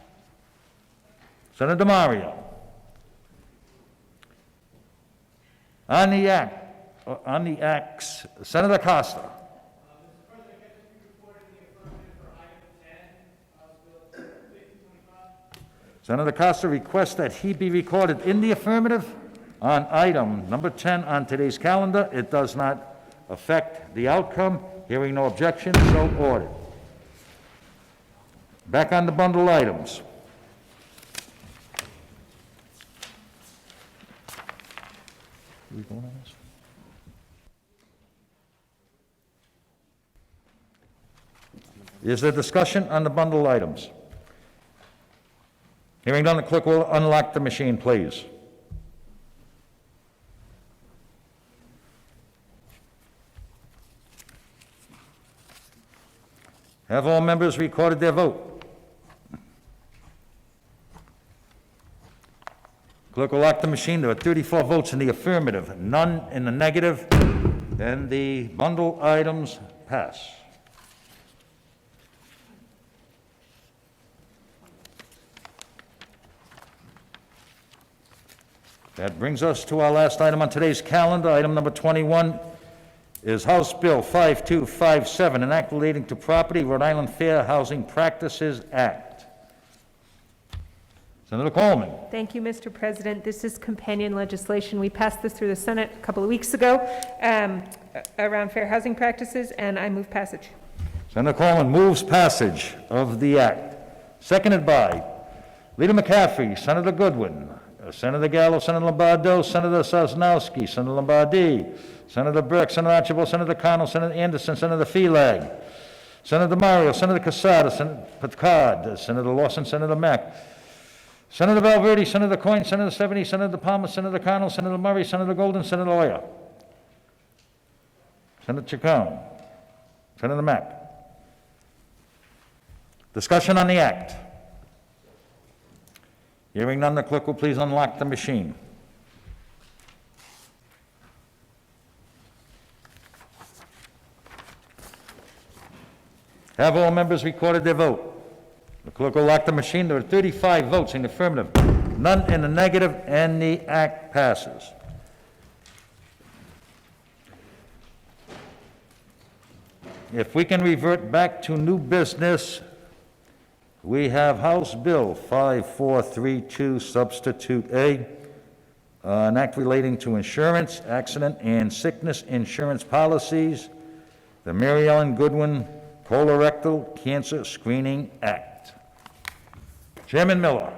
Senator DeMario. On the acts, Senator Costa. Senator Costa requests that he be recorded in the affirmative on item number 10 on today's calendar. It does not affect the outcome. Hearing no objection, so ordered. Back on the bundle items. Are we going on this? Is there discussion on the bundle items? Hearing none, the clerk will unlock the machine, please. Have all members recorded their vote? Clerk will lock the machine. There are 34 votes in the affirmative, none in the negative, and the bundle items pass. That brings us to our last item on today's calendar. Item number 21 is House Bill 5257, an act relating to property, Rhode Island Fair Housing Practices Act. Senator Coleman. Thank you, Mr. President. This is companion legislation. We passed this through the Senate a couple of weeks ago around fair housing practices, and I move passage. Senator Coleman moves passage of the act, seconded by Leader McCaffrey, Senator Goodwin, Senator Gallo, Senator Lombardo, Senator Sosnowski, Senator Lombardi, Senator Burke, Senator Archibald, Senator Connell, Senator Anderson, Senator Felag, Senator Mario, Senator Casada, Senator Picard, Senator Lawson, Senator Mack, Senator Valverde, Senator Coyne, Senator Stephanie, Senator Palmer, Senator Connell, Senator Murray, Senator Golden, Senator Oyer, Senator Chacon, Senator Mack. Discussion on the act. Hearing none, the clerk will please unlock the machine. Have all members recorded their vote? The clerk will lock the machine. There are 35 votes in the affirmative, none in the negative, and the act passes. If we can revert back to new business, we have House Bill 5432, Substitute A, an act relating to insurance, accident, and sickness insurance policies, the Mary Ellen Goodwin Colorectal Cancer Screening Act. Chairman Miller.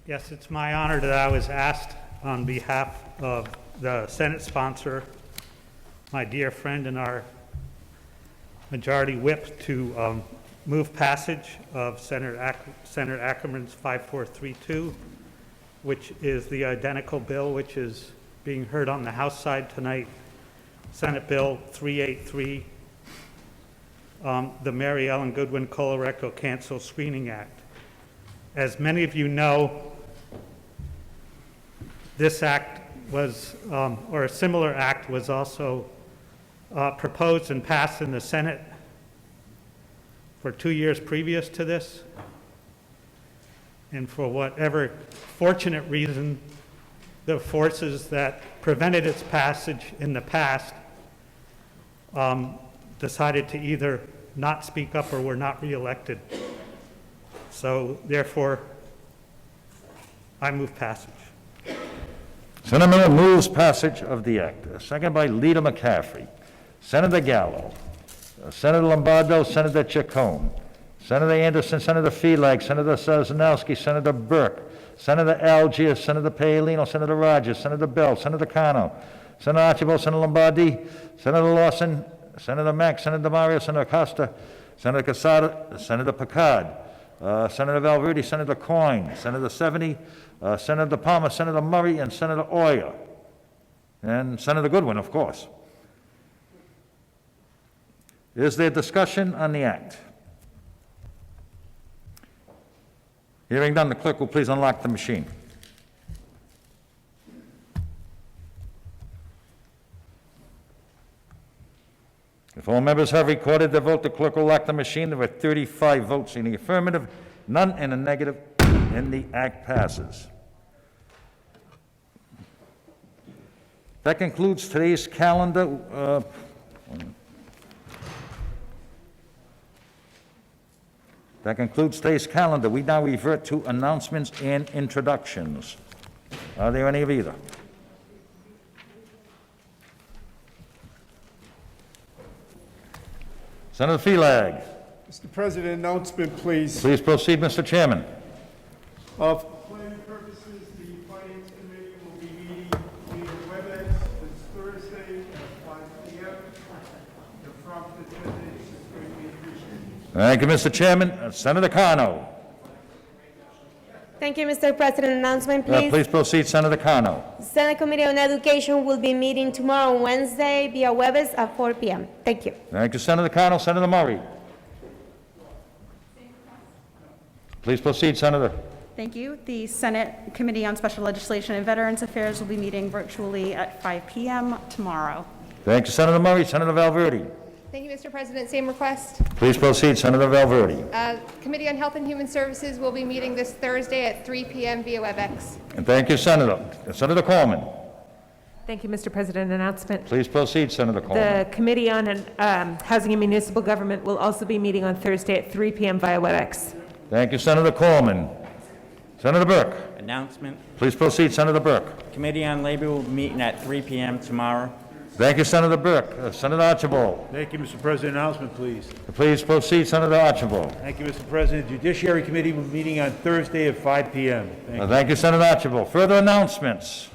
Yes, it's my honor that I was asked on behalf of the Senate sponsor, my dear friend and our Majority Whip, to move passage of Senator Ackerman's 5432, which is the identical bill which is being heard on the House side tonight, Senate Bill 383, the Mary Ellen Goodwin Colorectal Cancer Screening Act. As many of you know, this act was, or a similar act was also proposed and passed in the Senate for 2 years previous to this. And for whatever fortunate reason, the forces that prevented its passage in the past decided to either not speak up or were not reelected. So therefore, I move passage. Senator Miller moves passage of the act, seconded by Leader McCaffrey, Senator Gallo, Senator Lombardo, Senator Chacon, Senator Anderson, Senator Felag, Senator Sosnowski, Senator Burke, Senator Algier, Senator Paolino, Senator Rogers, Senator Bell, Senator Cano, Senator Archibald, Senator Lombardi, Senator Lawson, Senator Mack, Senator Mario, Senator Costa, Senator Casada, Senator Picard, Senator Valverde, Senator Coyne, Senator Stephanie, Senator Palmer, Senator Murray, and Senator Oyer, and Senator Goodwin, of course. Is there discussion on the act? Hearing none, the clerk will please unlock the machine. If all members have recorded their vote, the clerk will lock the machine. There were 35 votes in the affirmative, none in the negative, and the act passes. That concludes today's calendar. That concludes today's calendar. We now revert to announcements and introductions. Are there any of either? Senator Felag. Mr. President, announcement, please. Please proceed, Mr. Chairman. For planning purposes, the Finance Committee will be meeting via WebEx this Thursday at 5 p.m. Your prompt attendance is greatly appreciated. Thank you, Mr. Chairman. Senator Cano. Thank you, Mr. President. Announcement, please. Please proceed, Senator Cano. Senate Committee on Education will be meeting tomorrow, Wednesday, via WebEx at 4 p.m. Thank you. Thank you, Senator Cano. Senator Murray. Please proceed, Senator. Thank you. The Senate Committee on Special Legislation and Veterans Affairs will be meeting virtually at 5 p.m. tomorrow. Thank you, Senator Murray. Senator Valverde. Thank you, Mr. President. Same request. Please proceed, Senator Valverde. Committee on Health and Human Services will be meeting this Thursday at 3 p.m. via WebEx. And thank you, Senator. Senator Coleman. Thank you, Mr. President. Announcement. Please proceed, Senator Coleman. The Committee on Housing and Municipal Government will also be meeting on Thursday at 3 p.m. via WebEx. Thank you, Senator Coleman. Senator Burke. Announcement. Please proceed, Senator Burke. Committee on Labor will be meeting at 3 p.m. tomorrow. Thank you, Senator Burke. Senator Archibald. Thank you, Mr. President. Announcement, please. Please proceed, Senator Archibald. Thank you, Mr. President. Judiciary Committee will be meeting on Thursday at 5 p.m. Thank you. Thank you, Senator Archibald. Further announcements?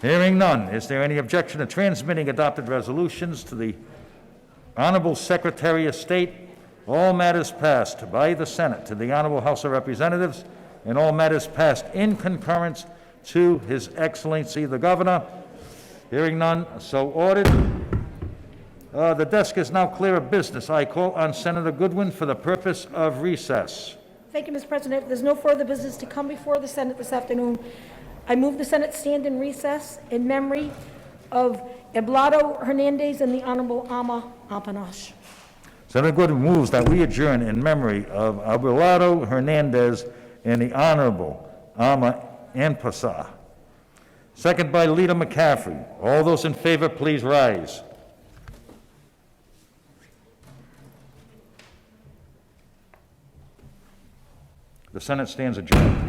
Hearing none. Is there any objection to transmitting adopted resolutions to the Honorable Secretary of State? All matters passed by the Senate to the Honorable House of Representatives, and all matters passed in concurrence to His Excellency the Governor. Hearing none, so ordered. The desk is now clear of business. I call on Senator Goodwin for the purpose of recess. Thank you, Mr. President. There's no further business to come before the Senate this afternoon. I move the Senate stand in recess in memory of Alberto, Hernandez, and the Honorable Ama Ampanash. Senator Goodwin moves that we adjourn in memory of Alberto Hernandez and the Honorable Ama Ampanash. Second by Leader McCaffrey. All those in favor, please rise. The Senate stands adjourned.